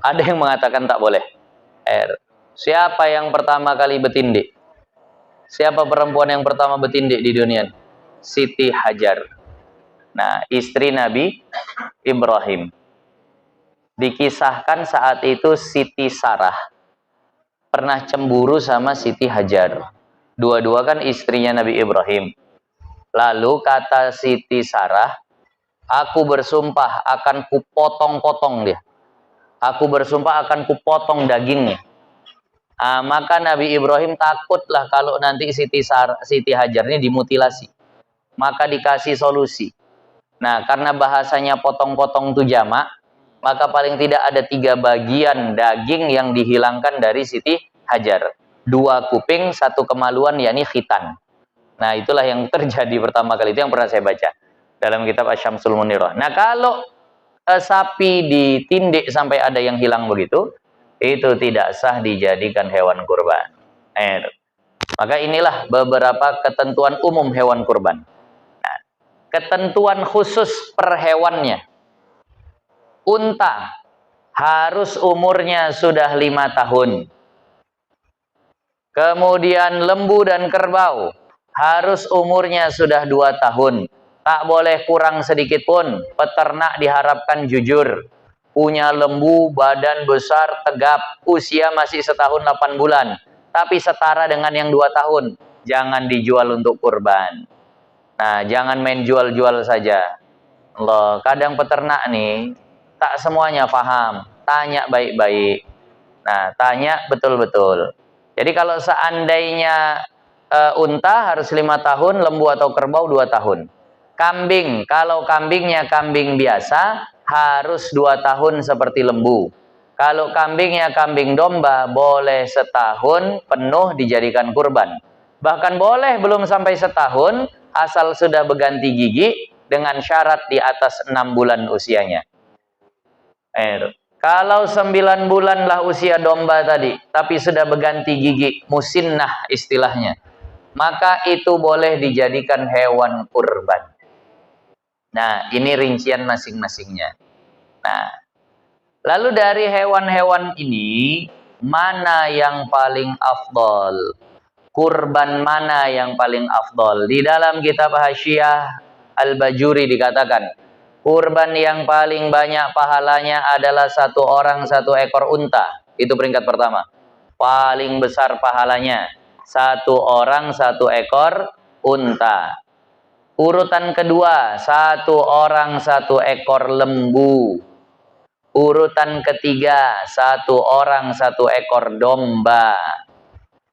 Ada yang mengatakan tak boleh. Siapa yang pertama kali bertindik? Siapa perempuan yang pertama bertindik di dunia? Siti Hajar. Nah, istri Nabi Ibrahim. Dikisahkan saat itu Siti Sarah pernah cemburu sama Siti Hajar. Dua-dua kan istrinya Nabi Ibrahim. Lalu kata Siti Sarah, aku bersumpah akan kupotong-potong dia. Aku bersumpah akan kupotong dagingnya. Maka Nabi Ibrahim takutlah kalau nanti Siti Hajar ini dimutilasi. Maka dikasih solusi. Nah, karena bahasanya potong-potong itu jamak, maka paling tidak ada 3 bagian daging yang dihilangkan dari Siti Hajar. 2 kuping, 1 kemaluan, yakni khitan. Nah, itulah yang terjadi pertama kali. Itu yang pernah saya baca. dalam kitab Asy-Syamsul Munirah. Nah, kalau sapi ditindik sampai ada yang hilang begitu, itu tidak sah dijadikan hewan kurban. Maka inilah beberapa ketentuan umum hewan kurban. Nah, ketentuan khusus per hewannya. Unta harus umurnya sudah 5 tahun. Kemudian lembu dan kerbau harus umurnya sudah 2 tahun. Tak boleh kurang sedikit pun. Peternak diharapkan jujur. Punya lembu, badan besar, tegap. Usia masih 1 tahun 8 bulan. Tapi setara dengan yang 2 tahun. Jangan dijual untuk kurban. Nah, jangan main jual-jual saja. Allah, kadang peternak nih, tak semuanya paham. Tanya baik-baik. Nah, tanya betul-betul. Jadi kalau seandainya unta harus 5 tahun, lembu atau kerbau 2 tahun. Kambing, kalau kambingnya kambing biasa, harus 2 tahun seperti lembu. Kalau kambingnya kambing domba, boleh setahun penuh dijadikan kurban. Bahkan boleh belum sampai setahun, asal sudah berganti gigi, dengan syarat di atas 6 bulan usianya. Kalau 9 bulan lah usia domba tadi, tapi sudah berganti gigi, musinnah istilahnya, maka itu boleh dijadikan hewan kurban. Nah, ini rincian masing-masingnya. Nah, lalu dari hewan-hewan ini, mana yang paling afdol? Kurban mana yang paling afdol? Di dalam kitab Hasyiah Al-Bajuri dikatakan, kurban yang paling banyak pahalanya adalah 1 orang 1 ekor unta. Itu peringkat pertama. Paling besar pahalanya 1 orang 1 ekor unta. Urutan kedua, 1 orang 1 ekor lembu. Urutan ketiga, 1 orang 1 ekor domba.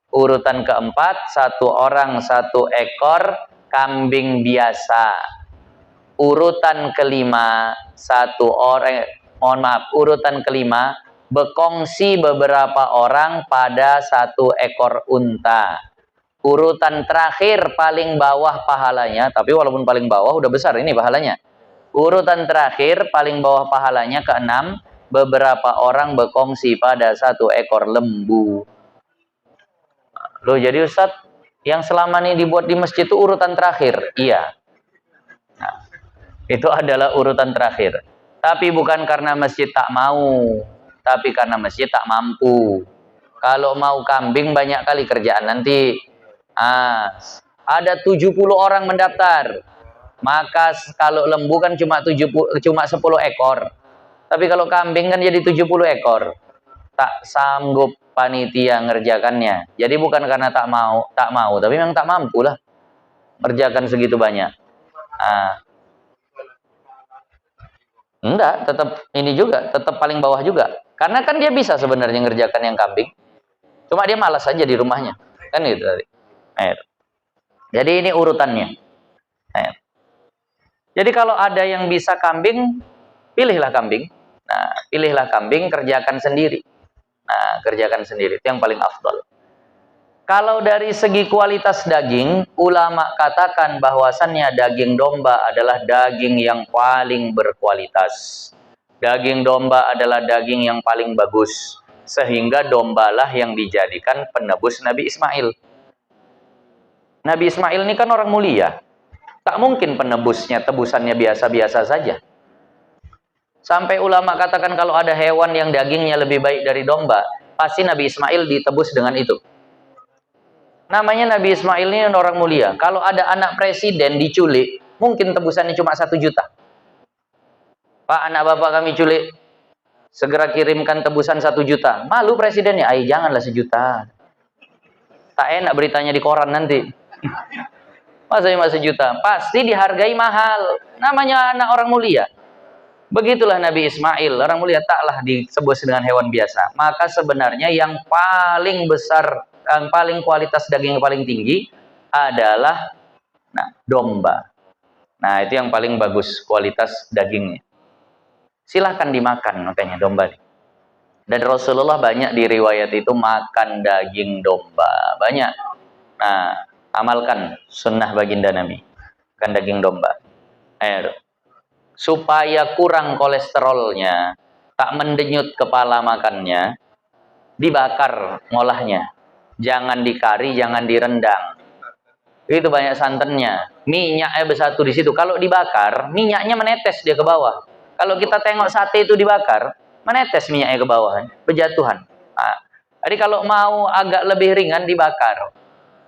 Urutan keempat, 1 orang 1 ekor kambing biasa. Urutan kelima, urutan kelima, berkongsi beberapa orang pada 1 ekor unta. Urutan terakhir paling bawah pahalanya, tapi walaupun paling bawah udah besar ini pahalanya. Urutan terakhir paling bawah pahalanya keenam, beberapa orang berkongsi pada 1 ekor lembu. Loh, jadi Ustadz, yang selama ini dibuat di masjid itu urutan terakhir? Iya. Nah, itu adalah urutan terakhir. Tapi bukan karena masjid tak mau, tapi karena masjid tak mampu. Kalau mau kambing banyak kali kerjaan nanti. Ada 70 orang mendaftar. Maka kalau lembu kan cuma 10 ekor. Tapi kalau kambing kan jadi 70 ekor. Tak sanggup panitia ngerjakannya. Jadi bukan karena tak mau, tapi memang tak mampu lah kerjakan segitu banyak. Enggak, tetap ini juga, tetap paling bawah juga. Karena kan dia bisa sebenarnya ngerjakan yang kambing. Cuma dia malas aja di rumahnya. Kan gitu tadi. Jadi ini urutannya. Jadi kalau ada yang bisa kambing, pilihlah kambing. Nah, pilihlah kambing, kerjakan sendiri. Nah, kerjakan sendiri. Itu yang paling afdol. Kalau dari segi kualitas daging, ulama katakan bahwasannya daging domba adalah daging yang paling berkualitas. Daging domba adalah daging yang paling bagus. Sehingga dombalah yang dijadikan penebus Nabi Ismail. Nabi Ismail ini kan orang mulia. Tak mungkin penebusnya, tebusannya biasa-biasa saja. Sampai ulama katakan kalau ada hewan yang dagingnya lebih baik dari domba, pasti Nabi Ismail ditebus dengan itu. Namanya Nabi Ismail ini orang mulia. Kalau ada anak presiden diculik, mungkin tebusannya cuma 1 juta. Pak, anak bapak kami culik, segera kirimkan tebusan 1 juta. Malu presidennya, janganlah 1 juta. Tak enak beritanya di koran nanti. Masa cuma 1 juta? Pasti dihargai mahal. Namanya anak orang mulia. Begitulah Nabi Ismail, orang mulia, taklah disebut dengan hewan biasa. Maka sebenarnya yang paling besar, yang paling kualitas daging yang paling tinggi adalah domba. Nah, itu yang paling bagus kualitas dagingnya. Silahkan dimakan makanya domba. Dan Rasulullah banyak di riwayat itu makan daging domba. Banyak. Nah, amalkan sunnah baginda Nabi. Makan daging domba. Air. Supaya kurang kolesterolnya, tak mendenyut kepala makannya, dibakar ngolahnya. Jangan dikari, jangan direndang. Itu banyak santannya. Minyaknya bersatu di situ. Kalau dibakar, minyaknya menetes dia ke bawah. Kalau kita tengok sate itu dibakar, menetes minyaknya ke bawah, berjatuhan. Nah, jadi kalau mau agak lebih ringan dibakar,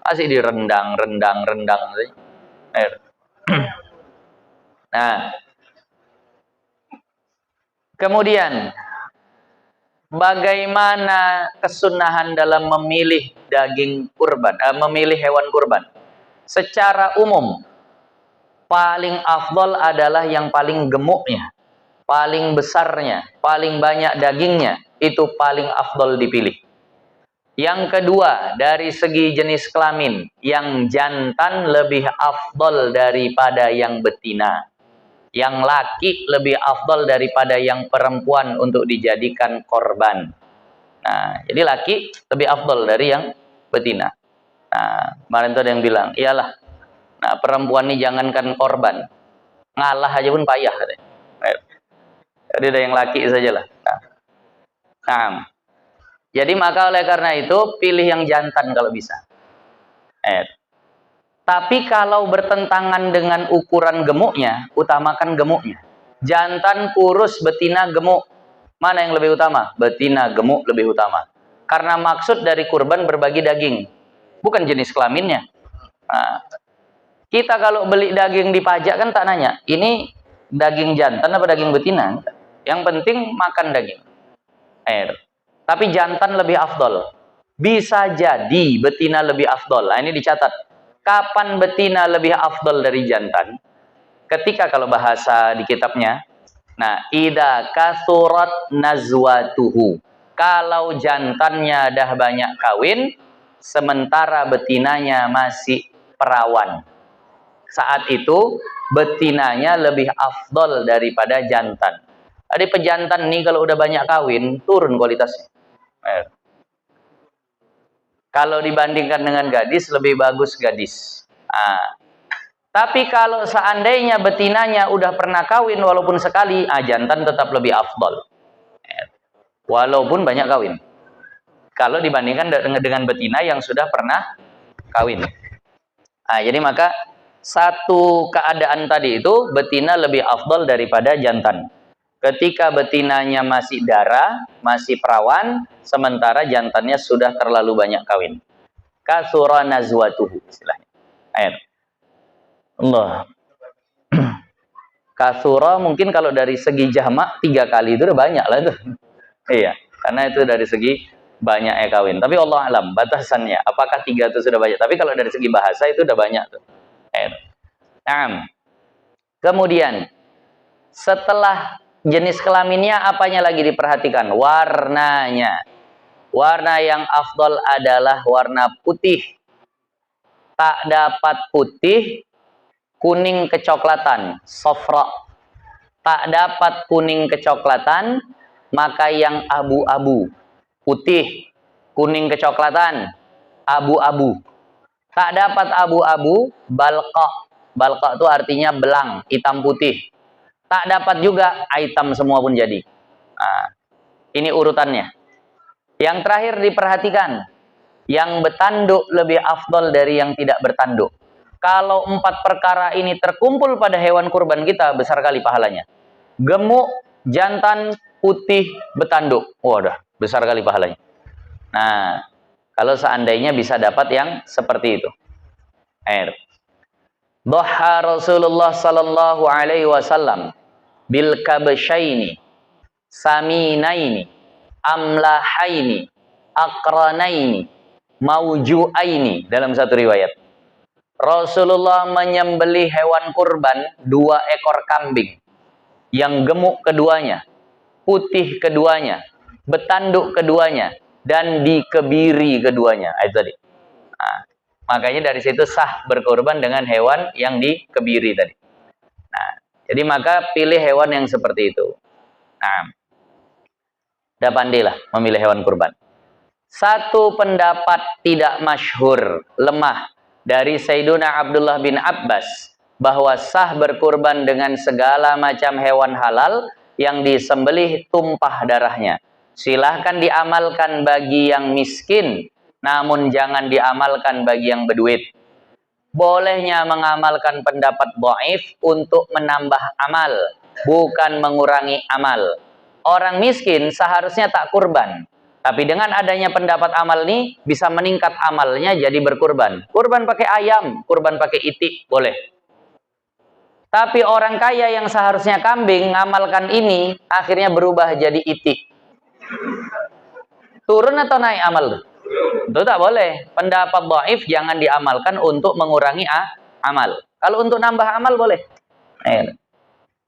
masih direndang, rendang. Nah, kemudian bagaimana kesunahan dalam memilih daging kurban, memilih hewan kurban? Secara umum, paling afdol adalah yang paling gemuknya, paling besarnya, paling banyak dagingnya, itu paling afdol dipilih. Yang kedua, dari segi jenis kelamin, yang jantan lebih afdol daripada yang betina. Yang laki lebih afdol daripada yang perempuan untuk dijadikan korban. Nah, jadi laki lebih afdol dari yang betina. Nah, kemarin tuh ada yang bilang, iyalah, nah perempuan ini jangankan korban, ngalah aja pun payah. Jadi ada yang laki sajalah. Nah, jadi maka oleh karena itu pilih yang jantan kalau bisa. Tapi kalau bertentangan dengan ukuran gemuknya, utamakan gemuknya. Jantan kurus, betina gemuk. Mana yang lebih utama? Betina gemuk lebih utama. Karena maksud dari kurban berbagi daging, bukan jenis kelaminnya. Nah, kita kalau beli daging di pajak kan tak nanya, ini daging jantan apa daging betina? Yang penting makan daging. Tapi jantan lebih afdol. Bisa jadi betina lebih afdol. Nah, ini dicatat. Kapan betina lebih afdol dari jantan? Ketika kalau bahasa di kitabnya, nah, idza kasurat nazwatuhu. Kalau jantannya dah banyak kawin, sementara betinanya masih perawan. Saat itu betinanya lebih afdol daripada jantan. Jadi pejantan nih kalau udah banyak kawin, turun kualitasnya. Kalau dibandingkan dengan gadis, lebih bagus gadis. Nah, tapi kalau seandainya betinanya udah pernah kawin walaupun sekali, jantan tetap lebih afdol. Walaupun banyak kawin. Kalau dibandingkan dengan betina yang sudah pernah kawin. Nah, jadi maka satu keadaan tadi itu betina lebih afdol daripada jantan. Ketika betinanya masih darah, masih perawan, sementara jantannya sudah terlalu banyak kawin. Kasura nazwatuhu istilahnya. Ayat. Allah. Kasura mungkin kalau dari segi jamak 3 kali itu udah banyak lah itu. Iya, karena itu dari segi banyaknya kawin. Tapi Allah alam batasannya. Apakah 3 itu sudah banyak? Tapi kalau dari segi bahasa itu udah banyak tuh. Nah, kemudian setelah jenis kelaminnya, apanya lagi diperhatikan? Warnanya. Warna yang afdol adalah warna putih. Tak dapat putih, kuning kecoklatan, sofra. Tak dapat kuning kecoklatan, maka yang abu-abu. Putih, kuning kecoklatan, abu-abu. Tak dapat abu-abu, balqa. Balqa itu artinya belang, hitam putih. Tak dapat juga, hitam semua pun jadi. Nah, ini urutannya. Yang terakhir diperhatikan, yang bertanduk lebih afdol dari yang tidak bertanduk. Kalau 4 perkara ini terkumpul pada hewan kurban kita, besar kali pahalanya. Gemuk, jantan, putih, bertanduk. Wadah, besar kali pahalanya. Nah, kalau seandainya bisa dapat yang seperti itu. Dhaha Rasulullah sallallahu alaihi wasallam bil kabshaini saminaini amlahaini aqranaini maujuaini. Dalam satu riwayat, Rasulullah menyembelih hewan kurban 2 ekor kambing yang gemuk keduanya, putih keduanya, bertanduk keduanya, dan dikebiri keduanya. Itu tadi. Nah, makanya dari situ sah berkorban dengan hewan yang dikebiri tadi. Nah, jadi maka pilih hewan yang seperti itu. Nah, dah pandailah memilih hewan kurban. Satu pendapat tidak masyhur, lemah, dari Sayyiduna Abdullah bin Abbas bahwa sah berkurban dengan segala macam hewan halal yang disembelih tumpah darahnya. Silahkan diamalkan bagi yang miskin, namun jangan diamalkan bagi yang berduit. Bolehnya mengamalkan pendapat dhaif untuk menambah amal, bukan mengurangi amal. Orang miskin seharusnya tak kurban. Tapi dengan adanya pendapat amal ini, bisa meningkat amalnya jadi berkurban. Kurban pakai ayam, kurban pakai itik, boleh. Tapi orang kaya yang seharusnya kambing, ngamalkan ini, akhirnya berubah jadi itik. Turun atau naik amal? Itu tak boleh. Pendapat dhaif jangan diamalkan untuk mengurangi amal. Kalau untuk nambah amal boleh.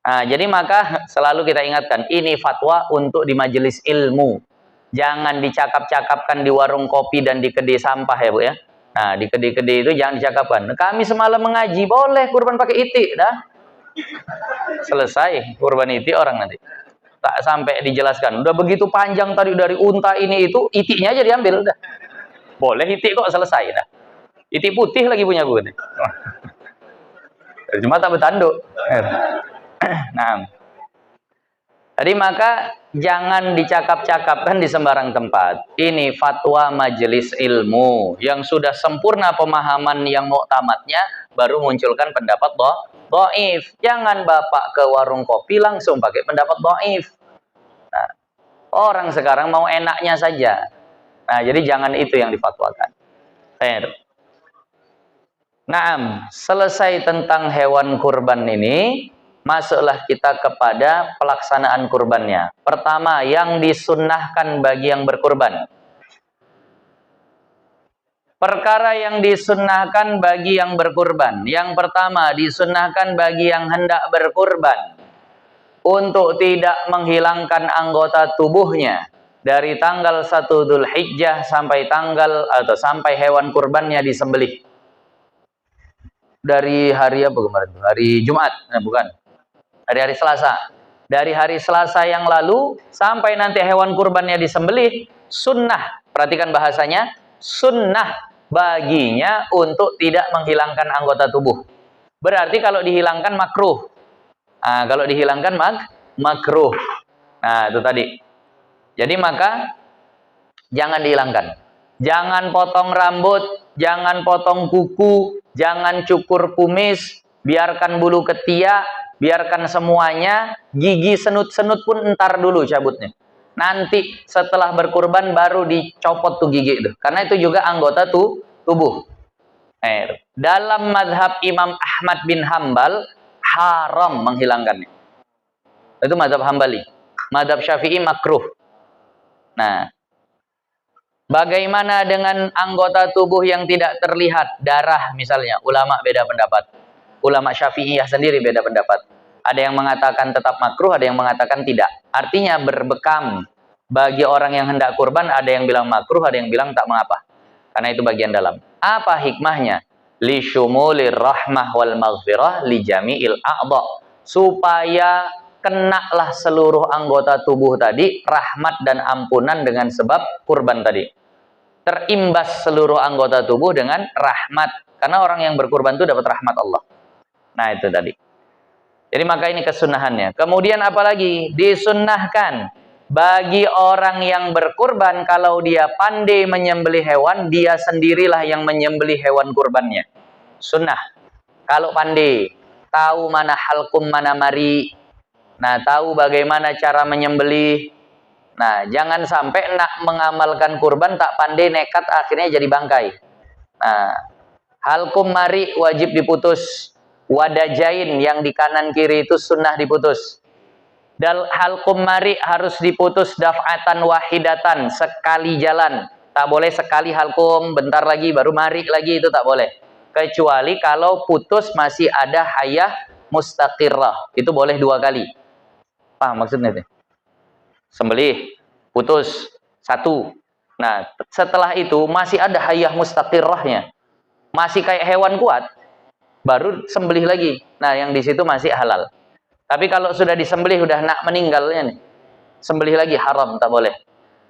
Nah, jadi maka selalu kita ingatkan, ini fatwa untuk di majelis ilmu. Jangan dicakap-cakapkan di warung kopi dan di kedai sampah ya Bu ya. Nah, di kedai-kedai itu jangan dicakapkan. Kami semalam mengaji, boleh kurban pakai itik dah. Selesai kurban itik orang nanti. Tak sampai dijelaskan. Udah begitu panjang tadi dari unta ini itu, itiknya aja diambil dah. Boleh itik kok, selesai dah. Itik putih lagi punya gue nih. Cuma tak bertanduk. Nah, jadi maka jangan dicakap-cakapkan di sembarang tempat. Ini fatwa majelis ilmu yang sudah sempurna pemahaman yang muktamadnya, baru munculkan pendapat dhaif. Jangan bapak ke warung kopi langsung pakai pendapat dhaif. Nah, orang sekarang mau enaknya saja. Nah, jadi jangan itu yang difatwakan. Naam, selesai tentang hewan kurban ini, masuklah kita kepada pelaksanaan kurbannya. Pertama, yang disunnahkan bagi yang berkurban. Perkara yang disunnahkan bagi yang berkurban. Yang pertama, disunnahkan bagi yang hendak berkurban untuk tidak menghilangkan anggota tubuhnya dari tanggal 1 Dzulhijjah sampai tanggal atau sampai hewan kurbannya disembelih. Dari hari apa kemarin? Hari Jumat, bukan. Hari Selasa. Dari hari Selasa yang lalu sampai nanti hewan kurbannya disembelih, sunnah. Perhatikan bahasanya, sunnah baginya untuk tidak menghilangkan anggota tubuh. Berarti kalau dihilangkan makruh. Nah, kalau dihilangkan makruh. Nah, itu tadi. Jadi maka jangan dihilangkan. Jangan potong rambut, jangan potong kuku, jangan cukur kumis, biarkan bulu ketiak, biarkan semuanya, gigi senut-senut pun entar dulu cabutnya. Nanti setelah berkurban baru dicopot tuh gigi itu. Karena itu juga anggota tubuh. Dalam madhab Imam Ahmad bin Hambal, haram menghilangkannya. Itu madhab Hambali. Madhab Syafi'i makruh. Nah, bagaimana dengan anggota tubuh yang tidak terlihat? Darah misalnya, ulama beda pendapat. Ulama Syafi'iyah sendiri beda pendapat. Ada yang mengatakan tetap makruh, ada yang mengatakan tidak. Artinya berbekam. Bagi orang yang hendak kurban, ada yang bilang makruh, ada yang bilang tak mengapa. Karena itu bagian dalam. Apa hikmahnya? Li syumulir rahmah wal maghfirah li jami'il a'dha. Supaya kenalah seluruh anggota tubuh tadi rahmat dan ampunan dengan sebab kurban tadi. Terimbas seluruh anggota tubuh dengan rahmat. Karena orang yang berkurban itu dapat rahmat Allah. Nah, itu tadi. Jadi maka ini kesunahannya. Kemudian apalagi? Disunnahkan bagi orang yang berkurban, kalau dia pandai menyembelih hewan, dia sendirilah yang menyembelih hewan kurbannya. Sunnah. Kalau pandai, tahu mana halkum, mana mari. Nah, tahu bagaimana cara menyembelih. Nah, jangan sampai nak mengamalkan kurban tak pandai, nekat, akhirnya jadi bangkai. Nah, halkum mari wajib diputus. Wadajain yang di kanan kiri itu sunnah diputus. Dan halkum mari harus diputus daf'atan wahidatan, sekali jalan. Tak boleh sekali halkum, bentar lagi baru mari lagi, itu tak boleh. Kecuali kalau putus masih ada hayah mustaqirrah, itu boleh 2 kali. Paham maksudnya nih? Sembelih, putus, 1. Nah, setelah itu masih ada hayah mustaqirrahnya. Masih kayak hewan kuat, baru sembelih lagi. Nah, yang di situ masih halal. Tapi kalau sudah disembelih, udah nak meninggalnya nih, sembelih lagi haram, tak boleh.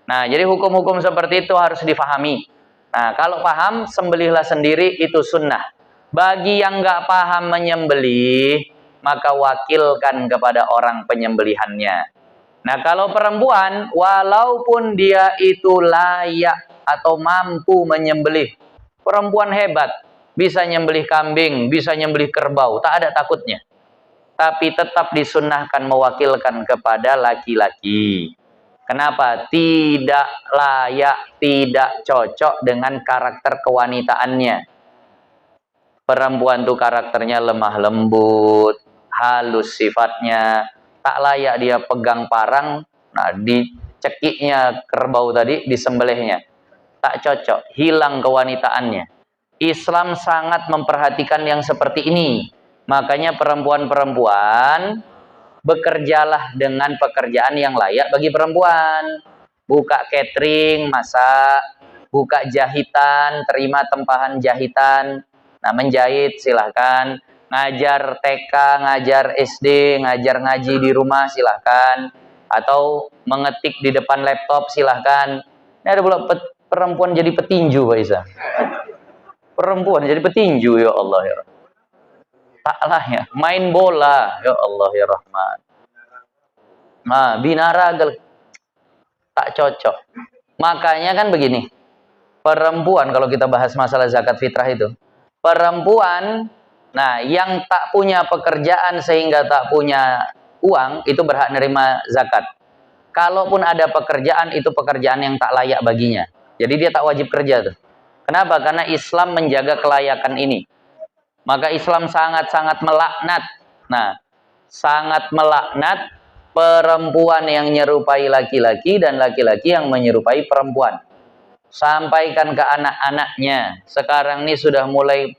Nah, jadi hukum-hukum seperti itu harus difahami. Nah, kalau paham, sembelihlah sendiri, itu sunnah. Bagi yang nggak paham menyembelih, maka wakilkan kepada orang penyembelihannya. Nah, kalau perempuan, walaupun dia itu layak atau mampu menyembelih, perempuan hebat, bisa nyembelih kambing, bisa nyembelih kerbau, tak ada takutnya. Tapi tetap disunnahkan mewakilkan kepada laki-laki. Kenapa? Tidak layak, tidak cocok dengan karakter kewanitaannya. Perempuan tuh karakternya lemah lembut, halus sifatnya, tak layak dia pegang parang, nah dicekiknya kerbau tadi, disembelihnya. Tak cocok, hilang kewanitaannya. Islam sangat memperhatikan yang seperti ini. Makanya perempuan-perempuan bekerjalah dengan pekerjaan yang layak bagi perempuan. Buka catering, masak, buka jahitan, terima tempahan jahitan. Nah, menjahit silahkan, ngajar TK, ngajar SD, ngajar ngaji di rumah silahkan, atau mengetik di depan laptop silahkan. Ini ada pula perempuan jadi petinju, Pak Isa. Perempuan jadi petinju, ya Allah ya. Taklah ya, main bola, ya Allah ya Rahman. Nah, binaraga tak cocok. Makanya kan begini, perempuan kalau kita bahas masalah zakat fitrah itu, perempuan, nah yang tak punya pekerjaan sehingga tak punya uang itu berhak nerima zakat. Kalaupun ada pekerjaan, itu pekerjaan yang tak layak baginya. Jadi dia tak wajib kerja tuh. Kenapa? Karena Islam menjaga kelayakan ini. Maka Islam sangat-sangat melaknat. Nah, sangat melaknat perempuan yang menyerupai laki-laki dan laki-laki yang menyerupai perempuan. Sampaikan ke anak-anaknya. Sekarang ini sudah mulai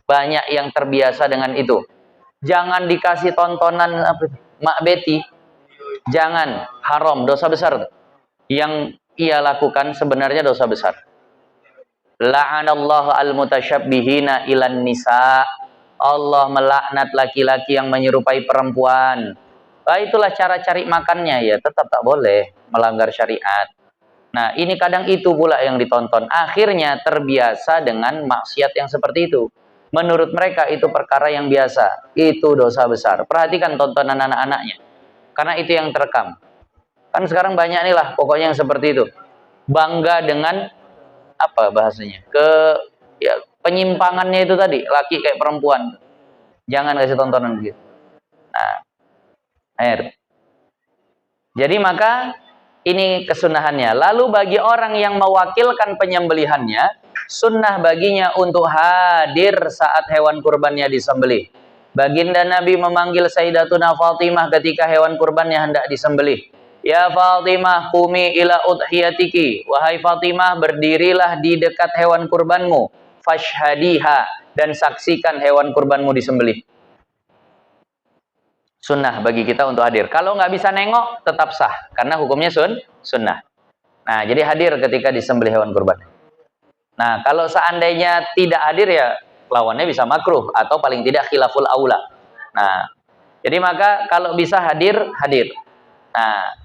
banyak yang terbiasa dengan itu. Jangan dikasih tontonan Mak Betty. Jangan, haram, dosa besar. Yang ia lakukan sebenarnya dosa besar. La'anallahu al-mutasyabbihina ilan nisa. Allah melaknat laki-laki yang menyerupai perempuan. Nah, itulah cara cari makannya, ya tetap tak boleh melanggar syariat. Nah, ini kadang itu pula yang ditonton. Akhirnya terbiasa dengan maksiat yang seperti itu. Menurut mereka itu perkara yang biasa. Itu dosa besar. Perhatikan tontonan anak-anaknya. Karena itu yang terekam. Kan sekarang banyak nih lah pokoknya yang seperti itu. Bangga dengan apa bahasanya? Ya, penyimpangannya itu tadi, laki kayak perempuan. Jangan kasih tontonan begitu. Nah, jadi maka ini kesunahannya. Lalu bagi orang yang mewakilkan penyembelihannya, sunnah baginya untuk hadir saat hewan kurbannya disembelih. Baginda Nabi memanggil Sayyidatuna Fatimah ketika hewan kurbannya hendak disembelih. Ya Fatimah, qumi ila udhiyatiki. Wahai Fatimah, berdirilah di dekat hewan kurbanmu. Fashhadiha, dan saksikan hewan kurbanmu disembelih. Sunnah bagi kita untuk hadir. Kalau nggak bisa nengok, tetap sah. Karena hukumnya sunnah. Nah, jadi hadir ketika disembelih hewan kurban. Nah, kalau seandainya tidak hadir, ya lawannya bisa makruh atau paling tidak khilaful aula. Nah, jadi maka kalau bisa hadir, hadir. Nah,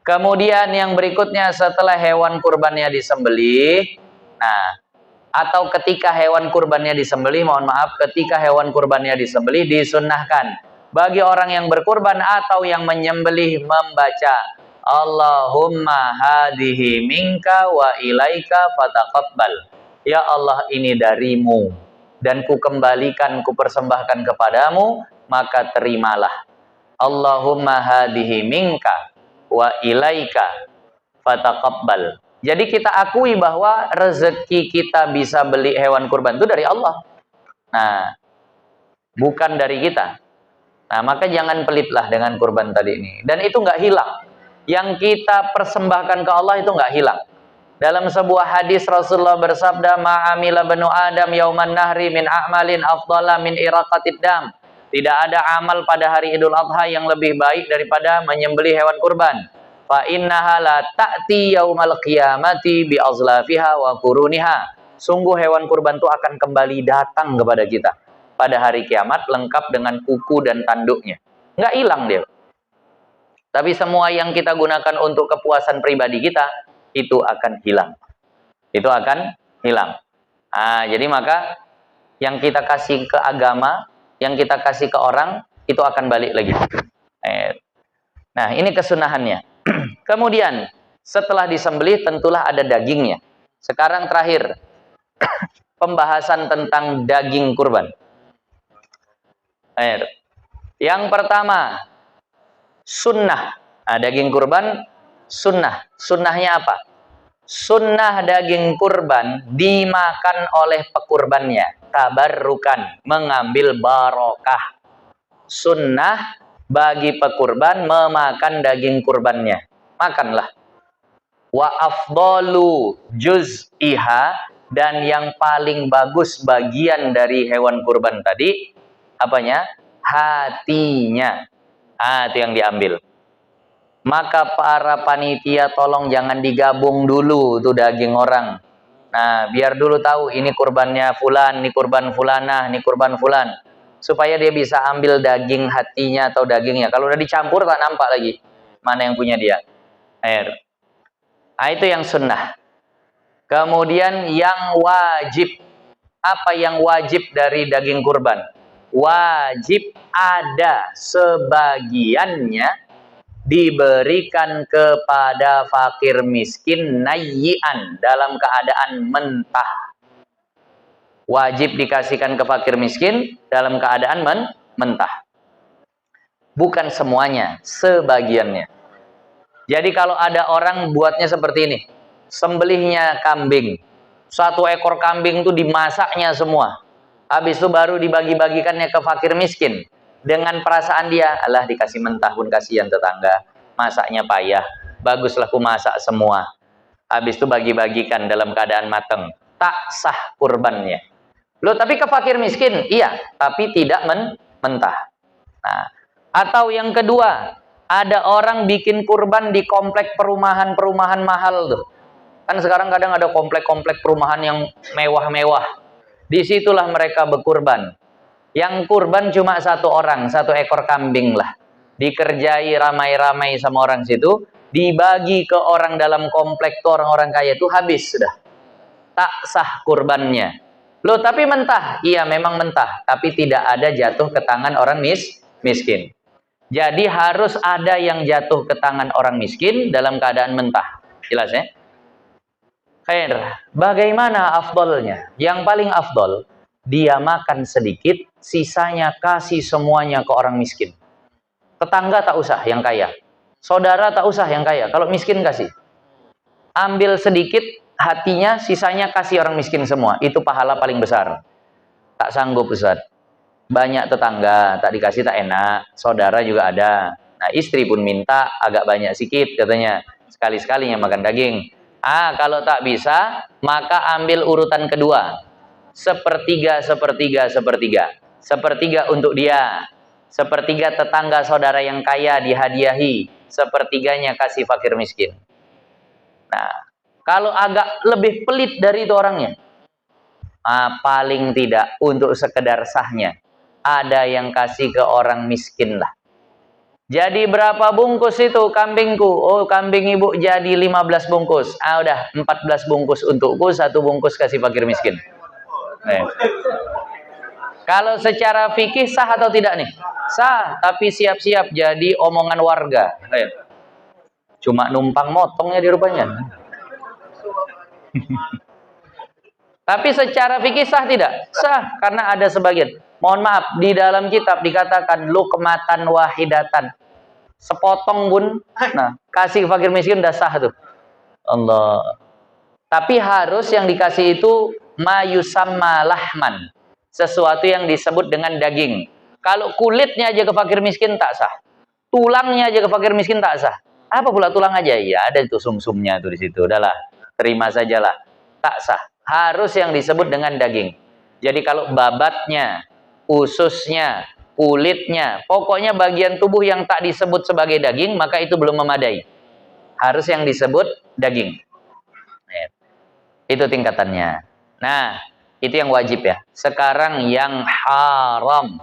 kemudian yang berikutnya setelah hewan kurbannya disembelih, nah, atau ketika hewan kurbannya disembelih, mohon maaf, ketika hewan kurbannya disembelih disunnahkan bagi orang yang berkurban atau yang menyembelih membaca Allahumma hadihi minka wa ilaika fataqabbal. Ya Allah, ini darimu dan ku kembalikan, ku persembahkan kepadamu, maka terimalah. Allahumma hadihi minka wa ilaika fataqabbal. Jadi kita akui bahwa rezeki kita bisa beli hewan kurban itu dari Allah. Nah, bukan dari kita. Nah, maka jangan pelitlah dengan kurban tadi ini. Dan itu nggak hilang. Yang kita persembahkan ke Allah itu nggak hilang. Dalam sebuah hadis Rasulullah bersabda, ma'amila banu Adam yauman nahri min a'malin afdala min iraqatid dam. Tidak ada amal pada hari Idul Adha yang lebih baik daripada menyembelih hewan kurban. Fa innaha la ta'ti yaumal qiyamati bi azlafiha wa quruniha. Sungguh hewan kurban itu akan kembali datang kepada kita pada hari kiamat lengkap dengan kuku dan tanduknya. Nggak hilang dia. Tapi semua yang kita gunakan untuk kepuasan pribadi kita itu akan hilang. Itu akan hilang. Nah, jadi maka yang kita kasih ke agama, yang kita kasih ke orang, itu akan balik lagi. Nah, ini kesunahannya. Kemudian, setelah disembelih tentulah ada dagingnya. Sekarang terakhir, pembahasan tentang daging kurban. Yang pertama, sunnah. Nah, daging kurban, sunnah. Sunnahnya apa? Sunnah daging kurban dimakan oleh pekurbannya. Tabarrukan, mengambil barokah. Sunnah bagi pekurban memakan daging kurbannya. Makanlah. Wa afdalu juz'iha, dan yang paling bagus bagian dari hewan kurban tadi, apanya? Hatinya. Itu yang diambil. Maka para panitia tolong jangan digabung dulu tuh daging orang. Nah, biar dulu tahu ini kurbannya fulan, ini kurban fulanah, ini kurban fulan. Supaya dia bisa ambil daging hatinya atau dagingnya. Kalau udah dicampur tak nampak lagi mana yang punya dia. Itu yang sunnah. Kemudian yang wajib. Apa yang wajib dari daging kurban? Wajib ada sebagiannya diberikan kepada fakir miskin nayyian, dalam keadaan mentah. Wajib dikasihkan ke fakir miskin dalam keadaan mentah. Bukan semuanya, sebagiannya. Jadi kalau ada orang buatnya seperti ini, sembelihnya kambing, 1 ekor kambing itu dimasaknya semua, habis itu baru dibagi-bagikannya ke fakir miskin, dengan perasaan dia, alah dikasih mentah pun kasihan tetangga, masaknya payah, baguslah ku masak semua, habis itu bagi-bagikan dalam keadaan matang, tak sah kurbannya. Loh, tapi ke fakir miskin, iya, tapi tidak mentah. Nah, atau yang kedua, ada orang bikin kurban di komplek perumahan-perumahan mahal tuh. Kan sekarang kadang ada komplek-komplek perumahan yang mewah-mewah. Disitulah mereka berkurban. Yang kurban cuma 1 orang, 1 ekor kambing lah. Dikerjai ramai-ramai sama orang situ, dibagi ke orang dalam komplek tuh, orang-orang kaya itu habis sudah. Tak sah kurbannya. Loh, tapi mentah. Iya, memang mentah, tapi tidak ada jatuh ke tangan orang miskin. Jadi harus ada yang jatuh ke tangan orang miskin dalam keadaan mentah. Jelas ya? Khair. Bagaimana afdolnya? Yang paling afdol, dia makan sedikit, sisanya kasih semuanya ke orang miskin. Tetangga tak usah yang kaya. Saudara tak usah yang kaya. Kalau miskin kasih. Ambil sedikit, hatinya, sisanya kasih orang miskin semua. Itu pahala paling besar. Tak sanggup, Ustaz. Banyak tetangga, tak dikasih tak enak. Saudara juga ada. Nah, istri pun minta agak banyak sikit katanya. Sekali-sekalinya makan daging. Kalau tak bisa, maka ambil urutan kedua. Sepertiga, sepertiga, sepertiga. Sepertiga untuk dia. Sepertiga tetangga saudara yang kaya dihadiahi. Sepertiganya kasih fakir miskin. Nah, kalau agak lebih pelit dari itu orangnya, paling tidak untuk sekedar sahnya, ada yang kasih ke orang miskin lah. Jadi berapa bungkus itu kambingku? Oh, kambing ibu jadi 15 bungkus. Udah 14 bungkus untukku, 1 bungkus kasih fakir miskin. Kalau secara fikih sah atau tidak nih? Sah, tapi siap-siap jadi omongan warga. Cuma numpang motongnya di rupanya. Tapi secara fikih sah tidak? Sah, karena ada sebagian. Mohon maaf, di dalam kitab dikatakan luqmatan wahidatan. Sepotong pun, nah, kasih fakir miskin udah sah tuh. Allah. Tapi harus yang dikasih itu mayusamma lahman. Sesuatu yang disebut dengan daging. Kalau kulitnya aja ke fakir miskin tak sah. Tulangnya aja ke fakir miskin tak sah. Apa pula tulang aja? Ya ada itu sumsumnya tuh di situ. Udahlah, terima sajalah. Tak sah. Harus yang disebut dengan daging. Jadi kalau babatnya, ususnya, kulitnya, pokoknya bagian tubuh yang tak disebut sebagai daging, maka itu belum memadai. Harus yang disebut daging. Itu tingkatannya. Nah, itu yang wajib ya. Sekarang yang haram.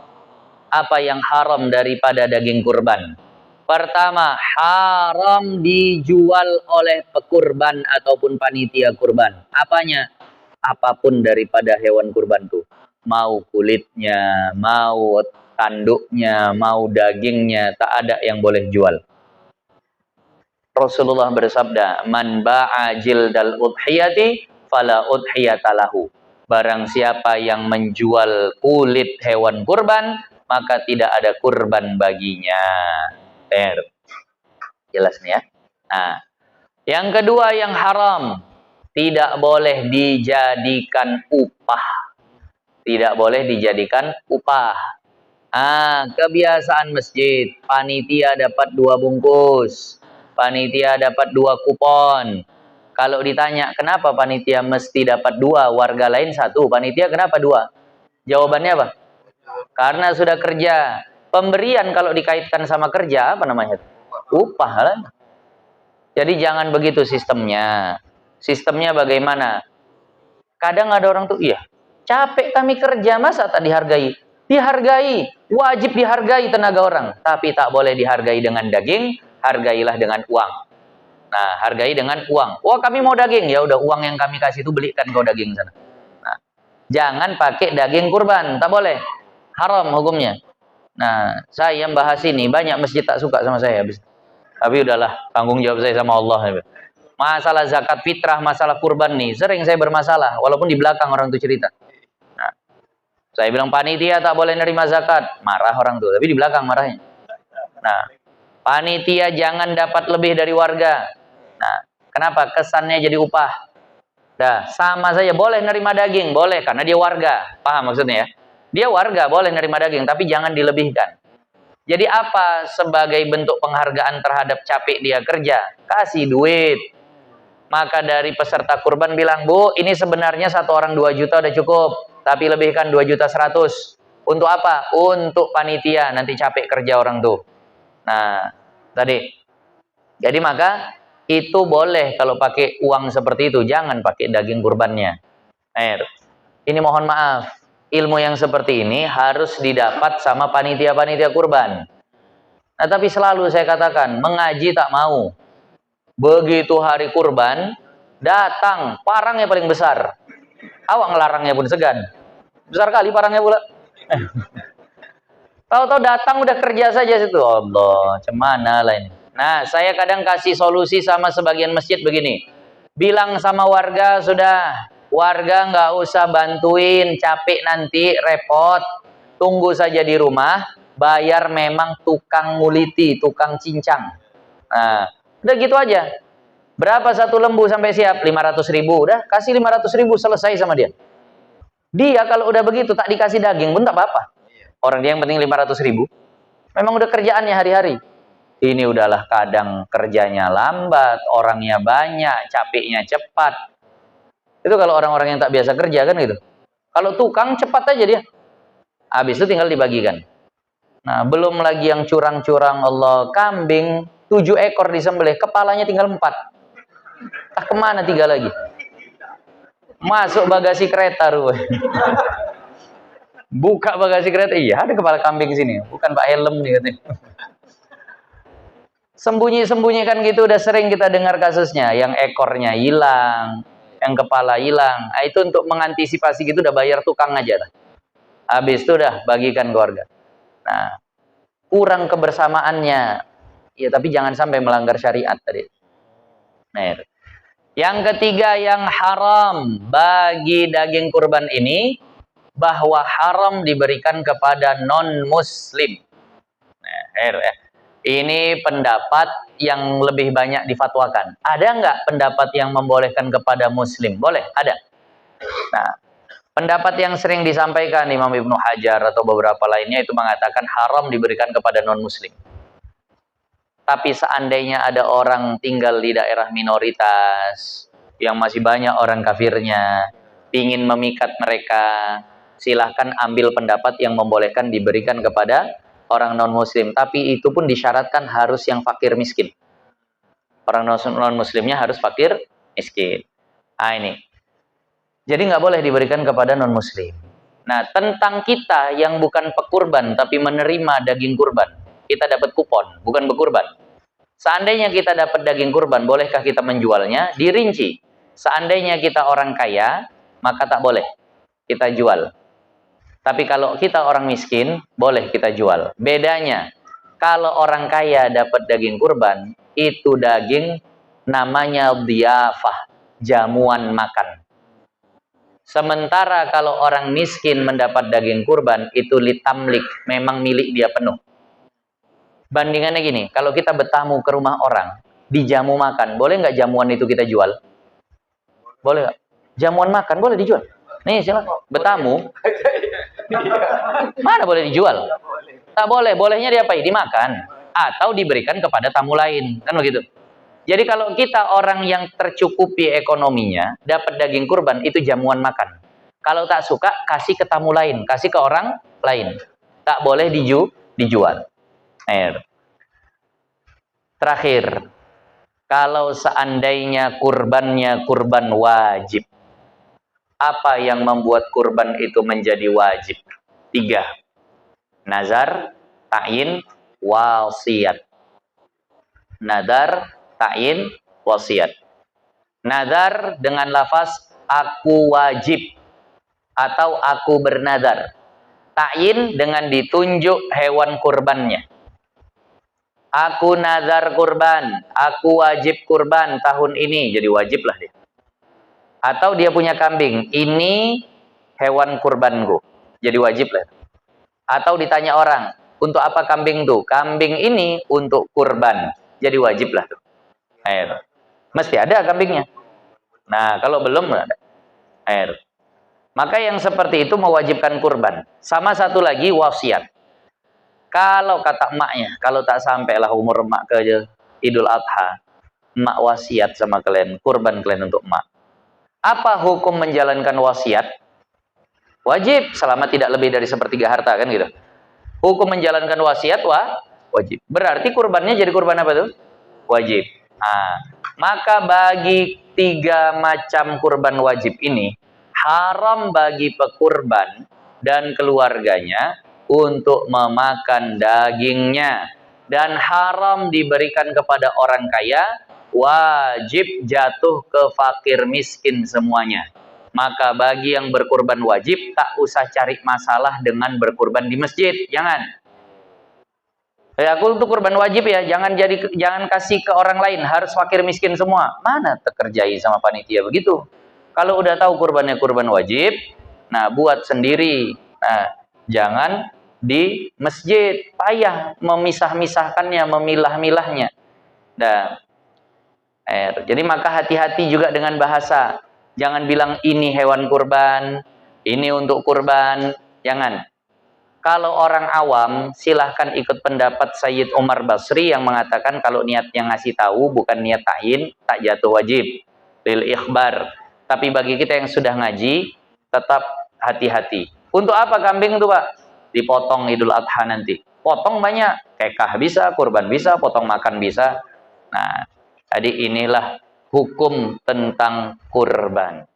Apa yang haram daripada daging kurban? Pertama, haram dijual oleh pekurban ataupun panitia kurban. Apanya? Apapun daripada hewan kurban itu. mau kulitnya, mau tanduknya, mau dagingnya, tak ada yang boleh jual. Rasulullah bersabda, "Man ba'a jildal udhiyati fala udhiyata lahu." Barang siapa yang menjual kulit hewan kurban, maka tidak ada kurban baginya. Jelas nih ya. Nah, yang kedua yang haram, tidak boleh dijadikan upah. Tidak boleh dijadikan upah. Kebiasaan masjid, panitia dapat 2 bungkus, panitia dapat 2 kupon. Kalau ditanya, kenapa panitia mesti dapat 2, warga lain 1, panitia kenapa 2? Jawabannya apa? Karena sudah kerja. Pemberian kalau dikaitkan sama kerja, apa namanya? Upah lah. Jadi jangan begitu sistemnya. Sistemnya bagaimana? Kadang ada orang tuh, iya, capek kami kerja, masa tak dihargai? Dihargai, wajib dihargai tenaga orang. Tapi tak boleh dihargai dengan daging, hargailah dengan uang. Nah, hargai dengan uang. Wah, kami mau daging, ya udah uang yang kami kasih itu belikan kau daging sana. Nah, jangan pakai daging kurban, tak boleh. Haram hukumnya. Nah, saya bahas ini, banyak masjid tak suka sama saya. Tapi udahlah, tanggung jawab saya sama Allah. Masalah zakat fitrah, masalah kurban nih, sering saya bermasalah, walaupun di belakang orang itu cerita. Nah, saya bilang panitia tak boleh nerima zakat, marah orang tuh, tapi di belakang marahnya. Nah, panitia jangan dapat lebih dari warga. Nah, kenapa? Kesannya jadi upah. Dah, sama saja, boleh nerima daging, boleh, karena dia warga. Paham maksudnya ya? Dia warga, boleh nerima daging, tapi jangan dilebihkan. Jadi apa sebagai bentuk penghargaan terhadap capek dia kerja? Kasih duit. Maka dari peserta kurban bilang, "Bu, ini sebenarnya 1 orang 2 juta udah cukup, tapi lebihkan 2.100.000. Untuk apa? Untuk panitia, nanti capek kerja orang tuh." Nah, tadi. Jadi maka itu boleh kalau pakai uang seperti itu, jangan pakai daging kurbannya. Ini mohon maaf, ilmu yang seperti ini harus didapat sama panitia-panitia kurban. Nah, tapi selalu saya katakan, mengaji tak mau. Begitu hari kurban, datang, parangnya paling besar. Awak ngelarangnya pun segan. Besar kali parangnya pula. Tahu-tahu datang udah kerja saja situ. Allah, cemana lah ini. Nah, saya kadang kasih solusi sama sebagian masjid begini. Bilang sama warga, sudah, warga nggak usah bantuin, capek nanti, repot. Tunggu saja di rumah, bayar memang tukang nguliti, tukang cincang. Nah, udah gitu aja. Berapa 1 lembu sampai siap? 500.000. Udah, kasih 500.000, selesai sama dia. Dia kalau udah begitu, tak dikasih daging pun tak apa-apa. Orang dia yang penting 500.000. Memang udah kerjaannya hari-hari. Ini udahlah kadang kerjanya lambat, orangnya banyak, capeknya cepat. Itu kalau orang-orang yang tak biasa kerja kan gitu. Kalau tukang cepat aja dia. Habis itu tinggal dibagikan. Nah, belum lagi yang curang-curang, Allah, kambing 7 ekor disembelih, kepalanya tinggal 4. Ah, kemana 3 lagi? Masuk bagasi kereta rupanya. Buka bagasi kereta, iya ada kepala kambing sini, bukan Pak Helm nih katanya. Sembunyi-sembunyikan gitu udah sering kita dengar kasusnya, yang ekornya hilang, yang kepala hilang. Nah, itu untuk mengantisipasi gitu udah bayar tukang aja lah. Habis itu udah bagikan keluarga. Nah, kurang kebersamaannya. Ya, tapi jangan sampai melanggar syariat tadi. Nah, yang ketiga yang haram bagi daging kurban ini, bahwa haram diberikan kepada non-muslim. Nah, ini pendapat yang lebih banyak difatwakan. Ada nggak pendapat yang membolehkan kepada muslim? Boleh, ada. Nah, pendapat yang sering disampaikan Imam Ibnu Hajar atau beberapa lainnya itu mengatakan haram diberikan kepada non-muslim. Tapi seandainya ada orang tinggal di daerah minoritas, yang masih banyak orang kafirnya, ingin memikat mereka, silahkan ambil pendapat yang membolehkan diberikan kepada orang non-muslim. Tapi itu pun disyaratkan harus yang fakir miskin. Orang non-muslimnya harus fakir miskin. Nah ini. Jadi nggak boleh diberikan kepada non-muslim. Nah, tentang kita yang bukan pekurban tapi menerima daging kurban, kita dapat kupon, bukan berkurban. Seandainya kita dapat daging kurban, bolehkah kita menjualnya? Dirinci. Seandainya kita orang kaya, maka tak boleh kita jual. Tapi kalau kita orang miskin, boleh kita jual. Bedanya, kalau orang kaya dapat daging kurban, itu daging namanya dhiyafah, jamuan makan. Sementara kalau orang miskin mendapat daging kurban, itu litamlik, memang milik dia penuh. Bandingannya gini, kalau kita bertamu ke rumah orang, dijamu makan, boleh nggak jamuan itu kita jual? Boleh nggak? Jamuan makan boleh dijual. Nih silakan, bertamu. Mana boleh dijual? Tak boleh. Bolehnya diapain? Dimakan atau diberikan kepada tamu lain, kan begitu. Jadi kalau kita orang yang tercukupi ekonominya, dapat daging kurban itu jamuan makan. Kalau tak suka, kasih ke tamu lain, kasih ke orang lain. Tak boleh dijual. Terakhir, kalau seandainya kurbannya kurban wajib, apa yang membuat kurban itu menjadi wajib? 3. Nazar, ta'yin, wasiat. Nazar, ta'yin, wasiat. Nazar dengan lafaz aku wajib atau aku bernazar. Ta'yin dengan ditunjuk hewan kurbannya. Aku nazar kurban, aku wajib kurban tahun ini, jadi wajib lah dia. Atau dia punya kambing, ini hewan kurbanku, jadi wajib lah. Atau ditanya orang, untuk apa kambing tuh? Kambing ini untuk kurban, jadi wajib lah tuh. Mesti ada kambingnya. Nah, kalau belum ada. Maka yang seperti itu mewajibkan kurban. Sama satu lagi wasiat. Kalau kata emaknya, kalau tak sampailah umur emak ke Idul Adha, emak wasiat sama kalian, kurban kalian untuk emak. Apa hukum menjalankan wasiat? Wajib, selama tidak lebih dari 1/3 harta, kan gitu. Hukum menjalankan wasiat wajib. Berarti kurbannya jadi kurban apa tuh? Wajib. Maka bagi 3 macam kurban wajib ini, haram bagi pekurban dan keluarganya untuk memakan dagingnya, dan haram diberikan kepada orang kaya, wajib jatuh ke fakir miskin semuanya. Maka bagi yang berkurban wajib, tak usah cari masalah dengan berkurban di masjid, jangan. Aku untuk kurban wajib ya, jangan kasih ke orang lain, harus fakir miskin semua. Mana terkerjai sama panitia begitu? Kalau udah tahu kurbannya kurban wajib, nah buat sendiri. Nah, jangan di masjid, payah memisah-misahkannya, memilah-milahnya. Jadi maka hati-hati juga dengan bahasa. Jangan bilang ini hewan kurban, ini untuk kurban, jangan. Kalau orang awam, silahkan ikut pendapat Sayyid Umar Basri yang mengatakan kalau niatnya ngasih tahu bukan niat ta'yin, tak jatuh wajib. Lil ikhbar. Tapi bagi kita yang sudah ngaji, tetap hati-hati. Untuk apa kambing itu, Pak? Dipotong Idul Adha nanti. Potong banyak, kekah bisa, kurban bisa, potong makan bisa. Nah, jadi inilah hukum tentang kurban.